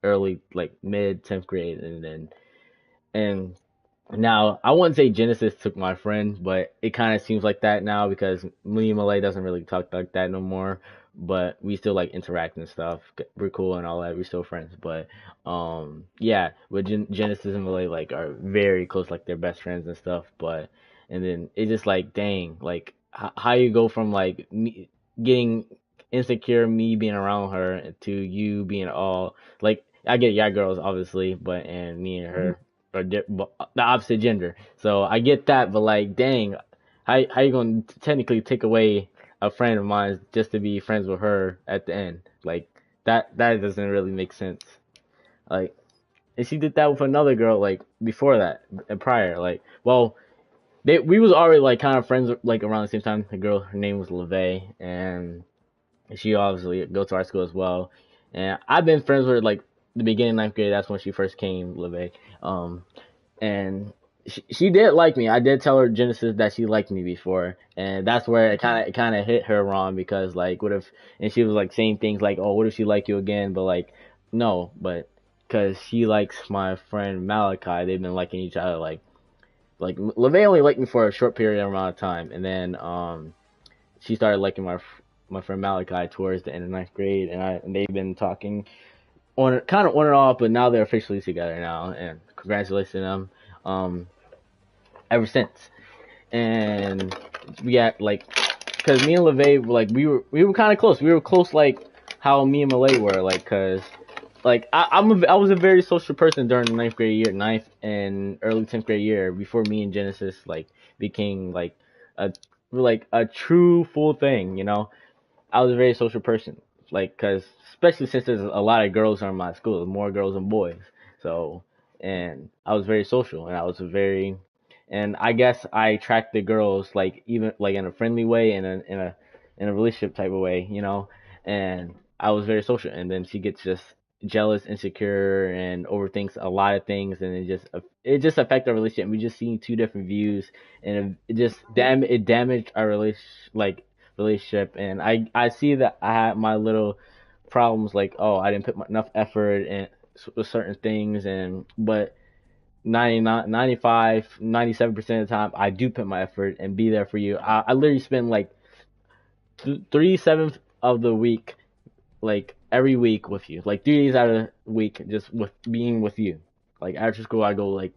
Speaker 1: early, like mid 10th grade, and then and now, I wouldn't say Genesis took my friend, but it kind of seems like that now, because me and Malay doesn't really talk like that no more. But we still like interact and stuff. We're cool and all that. We're still friends. But yeah, but Genesis and Malay like are very close, like they're best friends and stuff. But and then it's just like, dang, like how you go from like me getting insecure, me being around her, to you being all like, I get, yeah, girls obviously, but and me and her or the opposite gender. So I get that, but like, dang, how you gonna technically take away a friend of mine just to be friends with her at the end? Like, that doesn't really make sense. Like, and she did that with another girl like before that and prior. Like, well, we was already like kind of friends like around the same time. The girl, her name was LeVay, and she obviously go to our school as well. And I've been friends with her like the beginning of 9th grade. That's when she first came, LeVay. And she did like me. I did tell her, Genesis, that she liked me before, and that's where it kind of hit her wrong, because like, what if? And she was like saying things like, "Oh, what if she like you again?" But like, no, but because she likes my friend Malachi. They've been liking each other like LeVay only liked me for a short period amount of time, and then she started liking my friend Malachi towards the end of ninth grade, and they've been talking on kind of on and off, but now they're officially together now, and congratulations to them. Ever since, and we got like, cause me and LeVay like we were kind of close. We were close like how me and Malay were like, cause like I was a very social person during the ninth and early 10th grade year before me and Genesis like became a like a true full thing, you know. I was a very social person, like, cause especially since there's a lot of girls in my school, more girls than boys. So, and I was very social, and and I guess I attracted girls like even like in a friendly way and in a relationship type of way, you know. And I was very social, and then she gets just jealous, insecure, and overthinks a lot of things, and it just affected our relationship. We just seen two different views, and it damaged our relationship. And I see that I had my little problems, like, oh, I didn't put enough effort in with certain things, and but 99 95 97% of the time I do put my effort and be there for you. I literally spend like 3/7 of the week, like every week with you, like 3 days out of the week just with being with you. Like after school I go like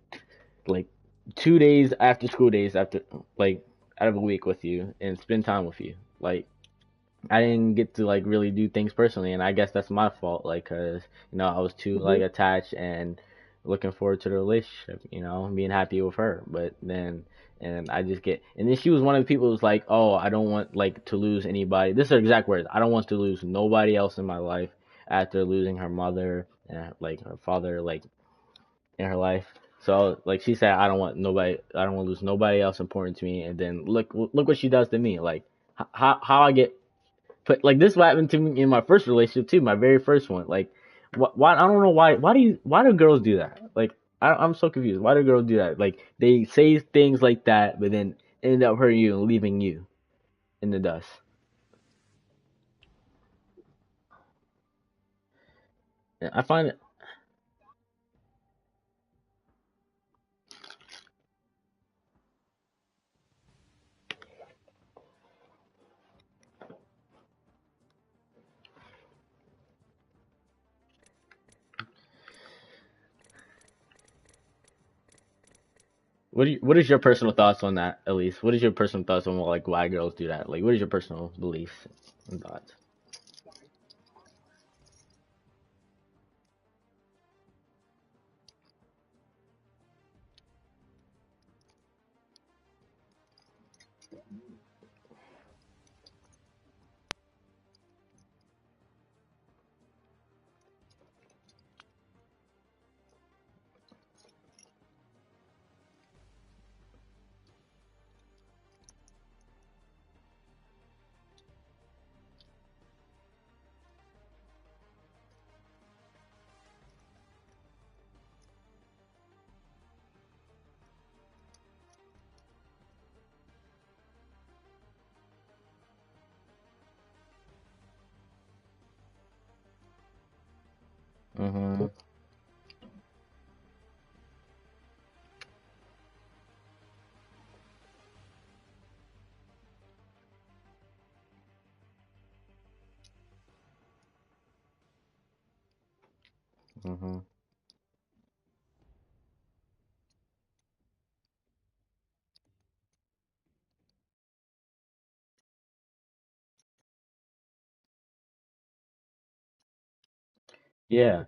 Speaker 1: 2 days after school days after like out of a week with you and spend time with you. Like I didn't get to like really do things personally, and I guess that's my fault. Like, cause I was too like attached and looking forward to the relationship, being happy with her. But then, and I just and then she was one of the people who's like, oh, I don't want like to lose anybody. This is her exact words. I don't want to lose nobody else in my life after losing her mother and like her father, like in her life. So like she said, I don't want to lose nobody else important to me. And then look what she does to me. Like how I get but like this what happened to me in my first relationship too, my very first one. Like, why I don't know why do girls do that? Like, I'm so confused. Why do girls do that? Like, they say things like that, but then end up hurting you and leaving you in the dust. And I find it. What is your personal thoughts on that? At least, what is your personal thoughts on like why girls do that? Like, what is your personal beliefs and thoughts? Mhm. Mhm. Yeah.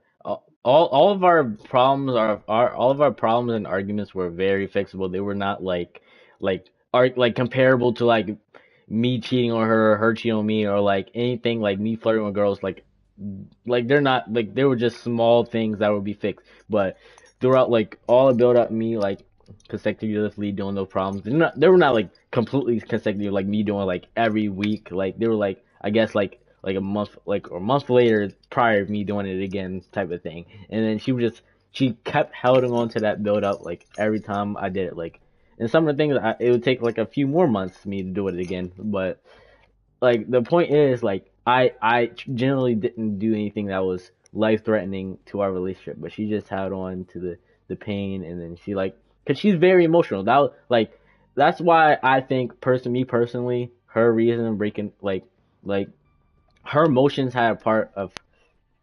Speaker 1: All of our problems are all of our problems and arguments were very fixable. They were not like comparable to like me cheating on her or her cheating on me or like anything like me flirting with girls like they're not like they were just small things that would be fixed. But throughout like all the build up me like consecutively doing those problems. They were not like completely consecutive like me doing like every week. Like they were like I guess like a month like or a month later prior to me doing it again type of thing. And then she kept holding on to that build up like every time I did it like and some of the things it would take like a few more months for me to do it again. But like the point is like I generally didn't do anything that was life threatening to our relationship, but she just held on to the pain, and then she like, cause she's very emotional. That's why I think me personally, her reason breaking like her emotions had a part of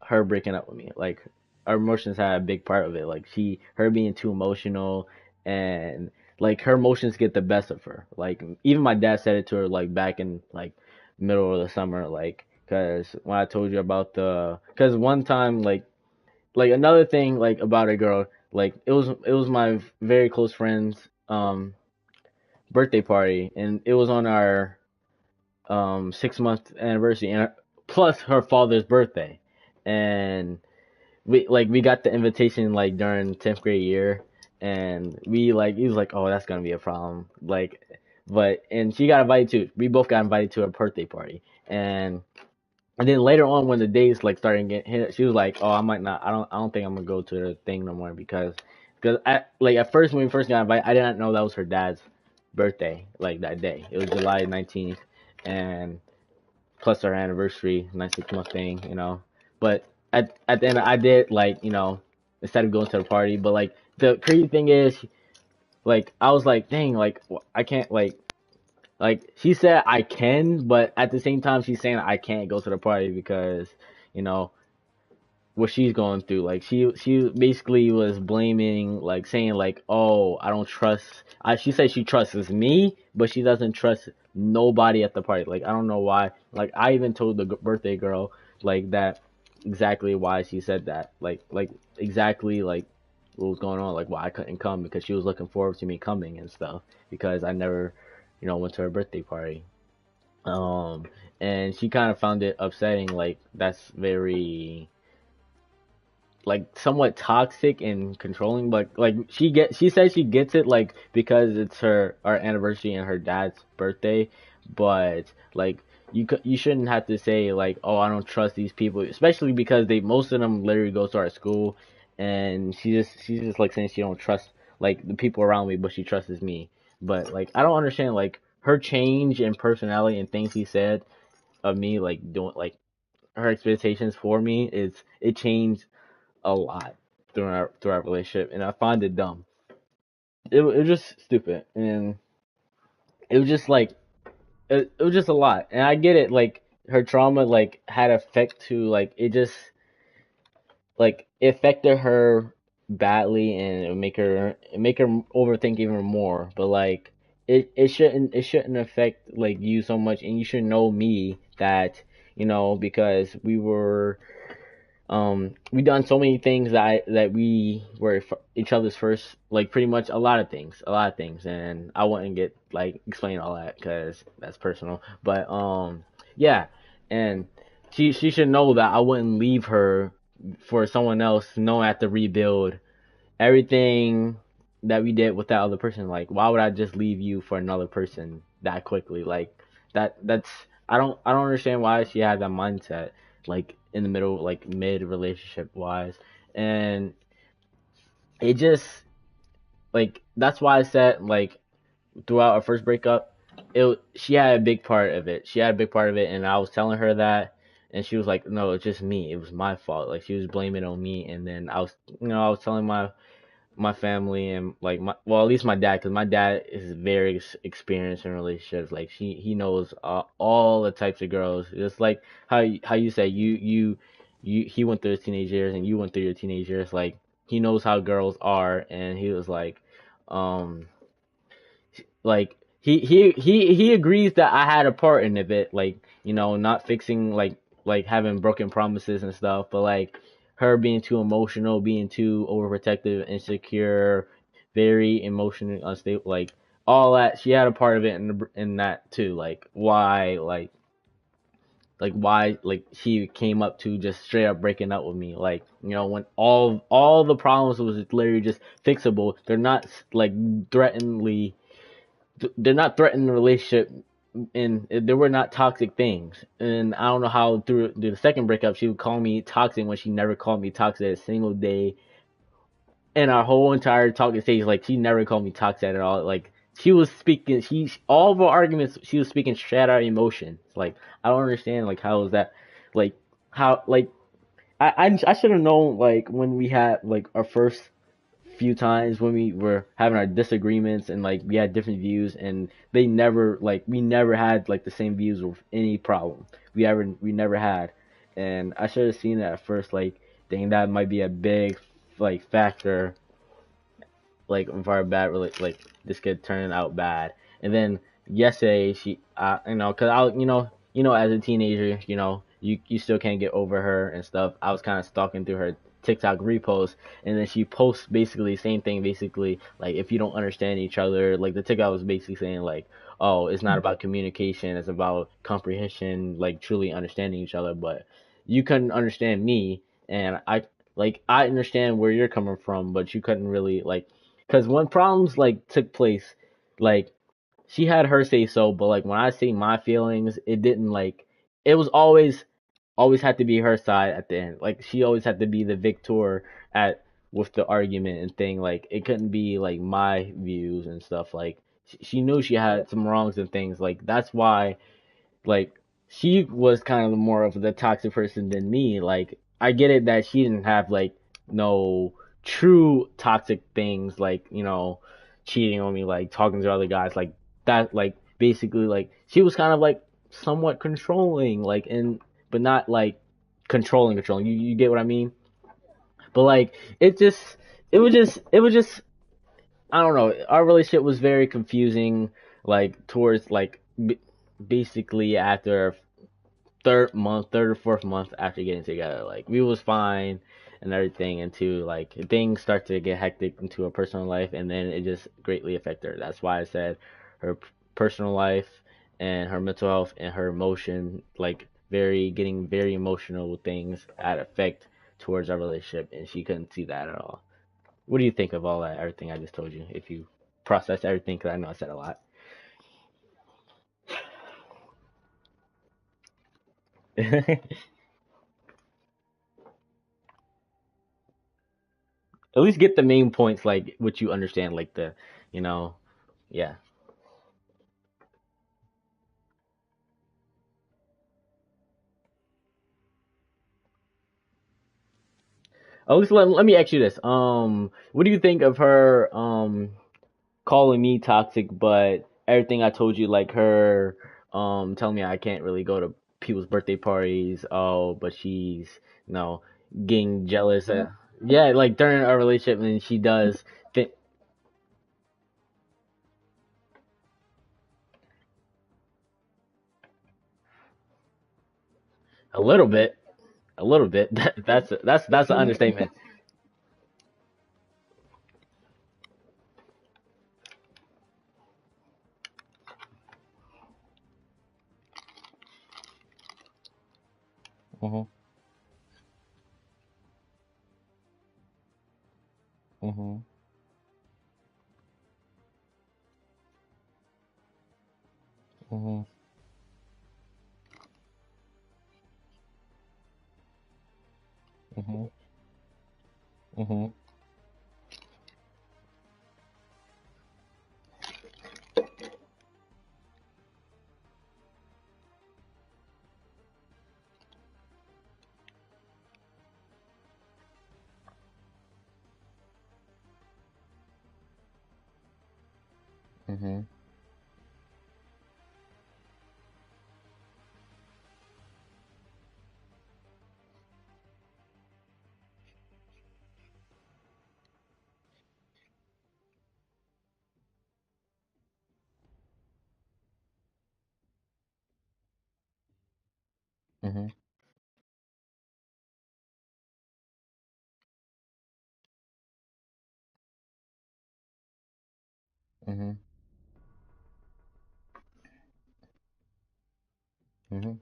Speaker 1: her breaking up with me. Like her emotions had a big part of it. Like her being too emotional, and like her emotions get the best of her. Like even my dad said it to her like back in like middle of the summer, like because when I told you about because one time like another thing like about a girl, like it was my very close friend's birthday party, and it was on our 6 month anniversary, and plus her father's birthday, and we got the invitation like during 10th grade year, and he was like, oh, that's gonna be a problem, like, and she got invited to, we both got invited to a birthday party, and then later on when the days like started getting hit, she was like, oh, I might not, I don't think I'm gonna go to the thing no more because I like at first when we first got invited, I didn't know that was her dad's birthday, like that day. It was July 19th, and plus our anniversary, nice 6 month thing, But at the end, I did like, instead of going to the party. But like the crazy thing is, like I was like, dang, like I can't like she said I can, but at the same time she's saying I can't go to the party because you know what she's going through. Like she basically was blaming, like saying like, oh, I don't trust. She said she trusts me, but she doesn't trust nobody at the party. Like I don't know why. Like I even told the birthday girl like that exactly why she said that. Like exactly like what was going on. Like why I couldn't come because she was looking forward to me coming and stuff because I never, went to her birthday party. Um, and she kind of found it upsetting. Like that's very like somewhat toxic and controlling, but like she says she gets it like because it's our anniversary and her dad's birthday, but like you shouldn't have to say like, oh, I don't trust these people, especially because most of them literally go to our school, and she's just like saying she don't trust like the people around me, but she trusts me. But like I don't understand like her change in personality and things he said of me, like doing like her expectations for me it changed a lot through our relationship, and I find it dumb. It was just stupid, and it was just like it was just a lot. And I get it, like her trauma like had effect to like it affected her badly, and it make her overthink even more. But like it shouldn't affect like you so much, and you should know me that because we done so many things that we were each other's first, like pretty much a lot of things, and I wouldn't get like explain all that because that's personal. But yeah, and she should know that I wouldn't leave her for someone else. No, I have to rebuild everything that we did with that other person. Like, why would I just leave you for another person that quickly? Like that's I don't understand why she had that mindset like in the middle, like mid relationship wise. And it just like that's why I said like throughout our first breakup, she had a big part of it. She had a big part of it, and I was telling her that, and she was like, "No, it's just me. It was my fault." Like she was blaming it on me, and then I was telling my family and like at least my dad, because my dad is very experienced in relationships. Like he knows all the types of girls, just like how you say he went through his teenage years and you went through your teenage years. Like he knows how girls are, and he was um like he agrees that I had a part in it, like not fixing like having broken promises and stuff, but like her being too emotional, being too overprotective, insecure, very emotionally unstable, like all that. She had a part of it in that too. Like why she came up to just straight up breaking up with me, like when all the problems was literally just fixable. They're not like threateningly they're not threatening the relationship, and there were not toxic things. And I don't know how through the second breakup she would call me toxic when she never called me toxic a single day in our whole entire talking stage. Like she never called me toxic at all. Like she was speaking, all of our arguments she was speaking straight out of emotions. Like I don't understand like how is that, like how like I should have known like when we had like our first few times when we were having our disagreements and like we had different views and they never like we never had like the same views with any problem we never had, and I should have seen it at first like dang that might be a big like factor like of our like this could turn out bad. And then yesterday she you know because I as a teenager you still can't get over her and stuff. I was kind of stalking through her TikTok reposts, and then she posts basically same thing, basically like if you don't understand each other, like the TikTok was basically saying like, oh, it's not about communication, it's about comprehension, like truly understanding each other. But you couldn't understand me, and I understand where you're coming from, but you couldn't really like because when problems like took place, like she had her say so, but like when I say my feelings, it didn't like it was always had to be her side at the end. Like she always had to be the victor at with the argument and thing. Like it couldn't be like my views and stuff. Like she knew she had some wrongs and things. Like that's why like she was kind of more of the toxic person than me. Like I get it that she didn't have like no true toxic things like cheating on me, like talking to other guys, like that. Like basically, like she was kind of like somewhat controlling, like but not like controlling. You get what I mean? But like it was just I don't know. Our relationship was very confusing. Like towards like basically after third or fourth month after getting together. Like we was fine and everything until like things start to get hectic into her personal life, and then it just greatly affected her. That's why I said her personal life and her mental health and her emotion, like getting very emotional with things had effect towards our relationship, and she couldn't see that at all. What do you think of all that, everything I just told you? If you process everything, because I know I said a lot. At least get the main points, like what you understand, like you know, yeah. At least let me ask you this. What do you think of her calling me toxic, but everything I told you, like her telling me I can't really go to people's birthday parties. Oh, but she's you know getting jealous. Yeah, like during our relationship, and she does thi- a little bit, a little bit. That's an understatement. Mhm, mhm, mhm, mhm, mhm, mhm, mhm, mhm, mhm,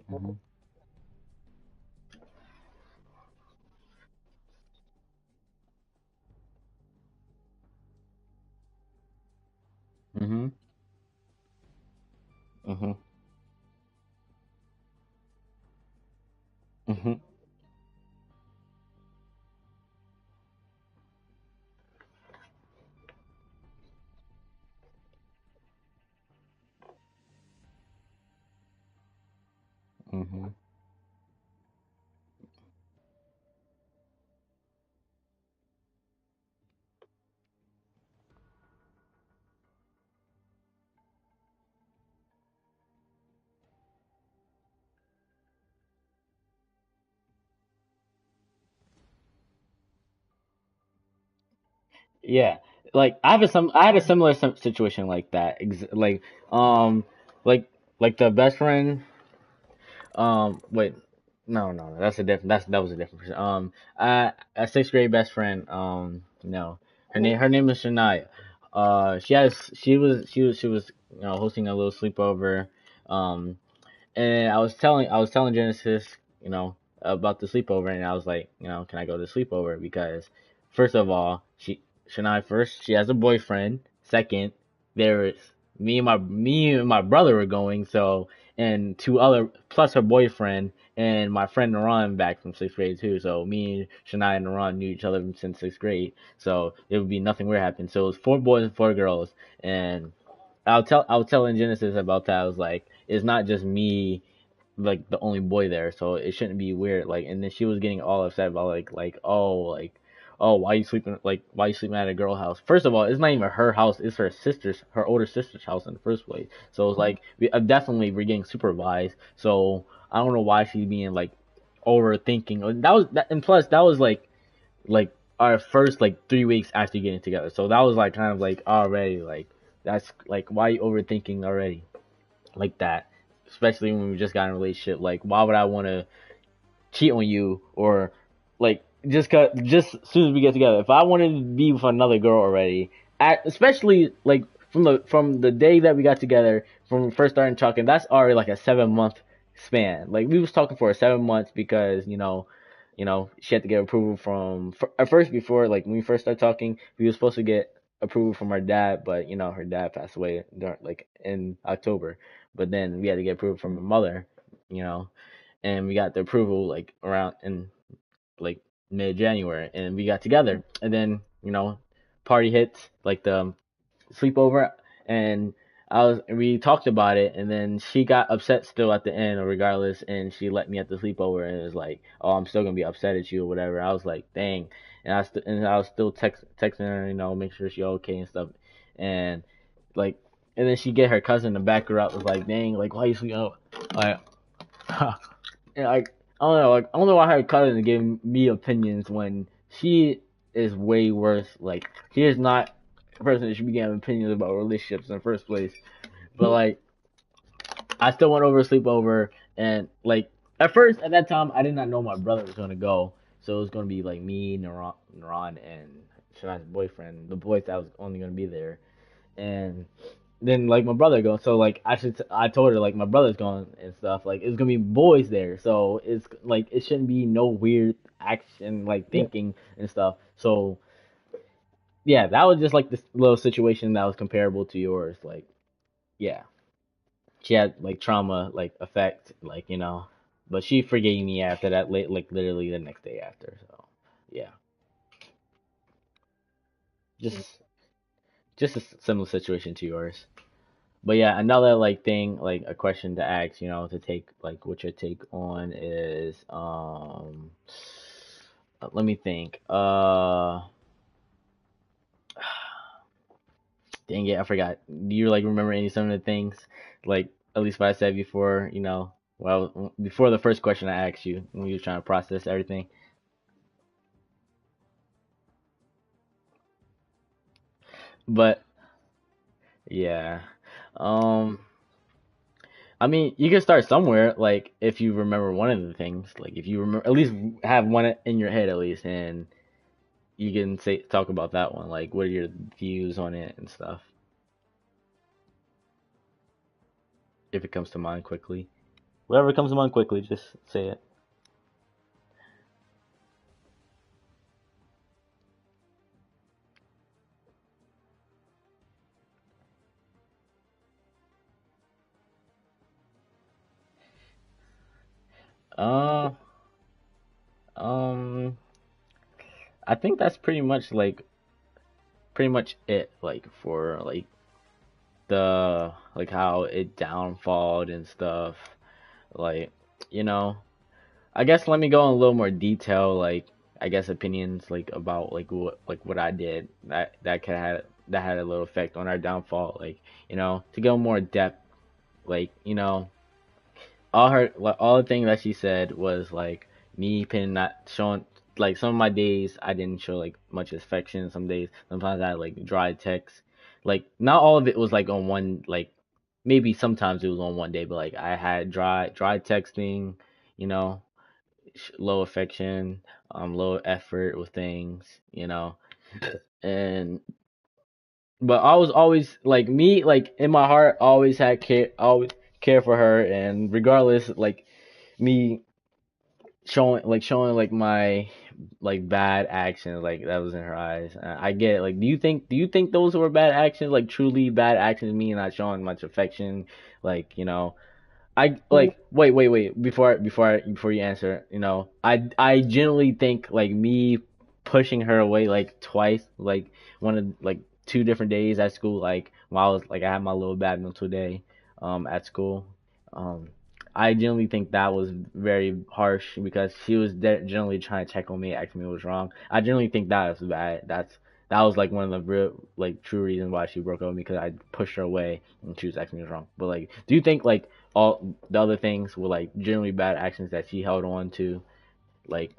Speaker 1: mhm. Hmm. Yeah, like I had a similar situation like that. Um, like like the best friend. Wait, no, that's a different. That was a different person. A sixth grade best friend. No, her name is Shania. She was hosting a little sleepover. Um, and I was telling Genesis, about the sleepover, and I was like, can I go to the sleepover? Because first of all, Shania first, she has a boyfriend. Second, there is me and my brother were going, so and two other plus her boyfriend and my friend Naran back from sixth grade too. So me and Shania and Naran knew each other since sixth grade. So it would be nothing weird happening. So it was four boys and four girls, and I was telling Genesis about that. I was like, it's not just me, like the only boy there, so it shouldn't be weird. Like, and then she was getting all upset about oh, why you sleeping at a girl house? First of all, it's not even her house; it's her older sister's house in the first place. So it's like definitely we're getting supervised. So I don't know why she's being like overthinking. And plus that was like our first like 3 weeks after getting together. So that was like kind of like already like that's like why you overthinking already like that, especially when we just got in a relationship. Like why would I want to cheat on you or like just as soon as we get together. If I wanted to be with another girl already, especially like from the day that we got together, from first starting talking, that's already like a 7 month span. Like we was talking for 7 months because she had to get approval from at first before like when we first started talking, we were supposed to get approval from her dad, but her dad passed away like in October. But then we had to get approval from her mother, you know and we got the approval like around in like mid January, and we got together, and then party hits like the sleepover, and we talked about it, and then she got upset still at the end, regardless, and she let me at the sleepover, and it was like, oh, I'm still gonna be upset at you or whatever. I was like, dang, and I was still texting her, make sure she okay and stuff, and like, and then she get her cousin to back her up, was like, dang, like why you sleeping out? Like, and like I don't know, like I don't know why her cousin is giving me opinions when she is way worse. Like she is not a person that should be giving opinions about relationships in the first place. But like I still went over a sleepover, and like at first at that time I did not know my brother was gonna go, so it was gonna be like me, Naran, and Shana's boyfriend, the boys that was only gonna be there, and then like my brother goes. So like I told her like my brother's going and stuff. Like it's gonna be boys there, so it's like it shouldn't be no weird action like thinking and stuff. So yeah, that was just like this little situation that was comparable to yours. Like yeah, she had like trauma like effect but she forgave me after that late like literally the next day after. So yeah, just just a similar situation to yours. But yeah, another like thing, like a question to ask, to take like what your take on is let me think. Dang it, I forgot. Do you like remember any some of the things? Like at least what I said before, well before the first question I asked you when you were trying to process everything. But yeah. Um I mean, you can start somewhere, like if you remember one of the things, like if you remember at least have one in your head at least, and you can talk about that one. Like, what are your views on it and stuff, if it comes to mind quickly. Whatever comes to mind quickly, just say it. Uh, um, I think that's pretty much it. Like for like the like how it downfalled and stuff. Like you know, I guess let me go in a little more detail, like I guess opinions like about what I did that had a little effect on our downfall, like to go more depth, like all the thing that she said was like me pin not showing like some of my days I didn't show like much affection. Some days sometimes I had like dry text. Like not all of it was like on one like maybe sometimes it was on one day, but like I had dry texting, you know, low affection, low effort with things, and but I was always like me like in my heart always had always care for her, and regardless like me showing like my like bad actions like that was in her eyes. I get it. Like do you think those were bad actions, like truly bad actions, me not showing much affection, like I like wait before you answer. I genuinely think like me pushing her away like twice, like one of like 2 different days at school, like while I was like I had my little bad mental day at school. Um I genuinely think that was very harsh because she was generally trying to check on me, asking me what was wrong. I generally think that was bad. That was like one of the real like true reasons why she broke up with me, because I pushed her away and she was asking me what was wrong. But like, do you think like all the other things were like generally bad actions that she held on to? Like,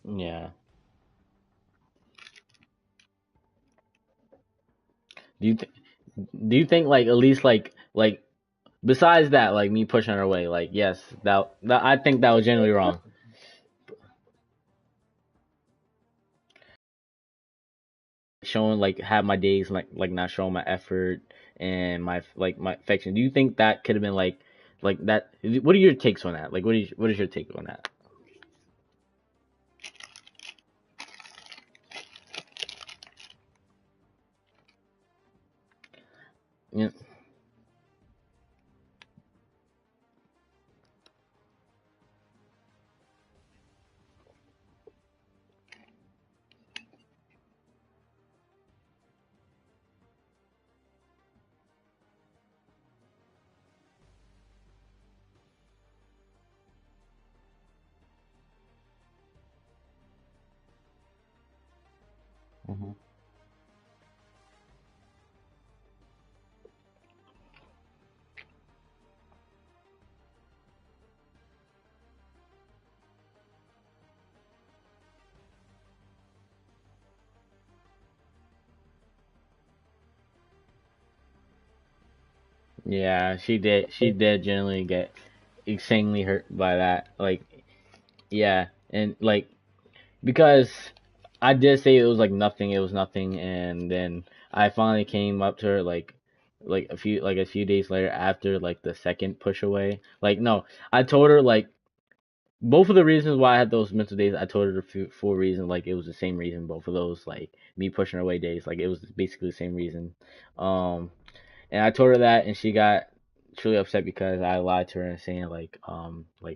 Speaker 1: yeah. Do you th- do you think like at least like besides that, like me pushing her away, like yes, that I think that was generally wrong. Showing like have my days like not showing my effort and my affection. Do you think that could have been like that? What are your takes on that? Like what is your take on that? Yeah. Hmm. Yeah, she did. She did generally get insanely hurt by that. Like, yeah, and like because I did say it was like nothing. It was nothing, and then I finally came up to her like a few days later after like the second push away. Like, no, I told her like both of the reasons why I had those mental days. I told her the full reason. Like, it was the same reason. Both of those like me pushing her away days. Like, it was basically the same reason. Um. And I told her that, and she got truly upset because I lied to her and saying like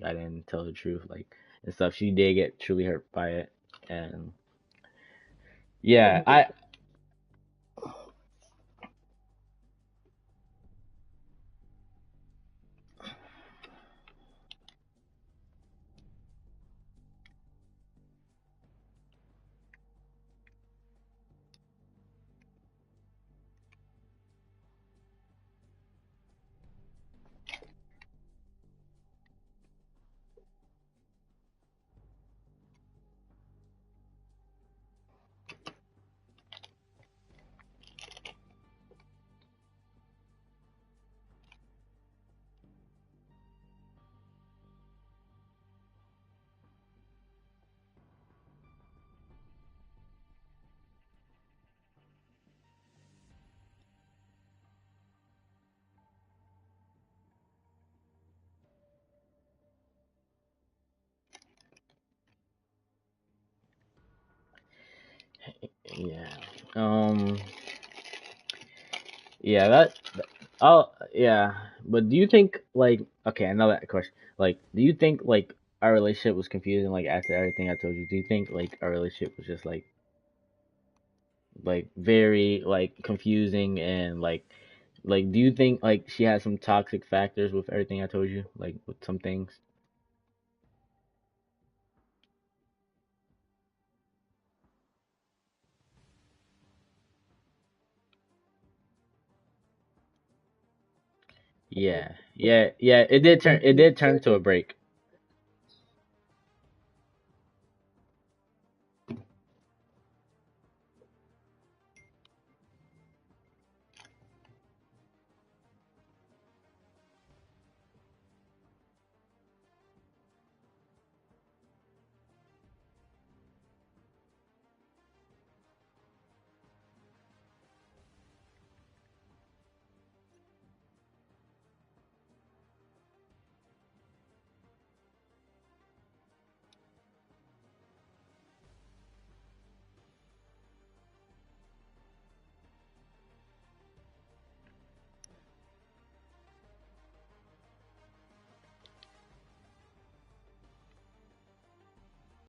Speaker 1: I didn't tell the truth, like and stuff. She did get truly hurt by it, and yeah, Yeah. Yeah, yeah. But do you think like okay, another question. Like, do you think like our relationship was confusing like after everything I told you? Do you think like our relationship was just like very like confusing and like do you think like she had some toxic factors with everything I told you? Like with some things? Yeah. Yeah, yeah, it did turn to a break.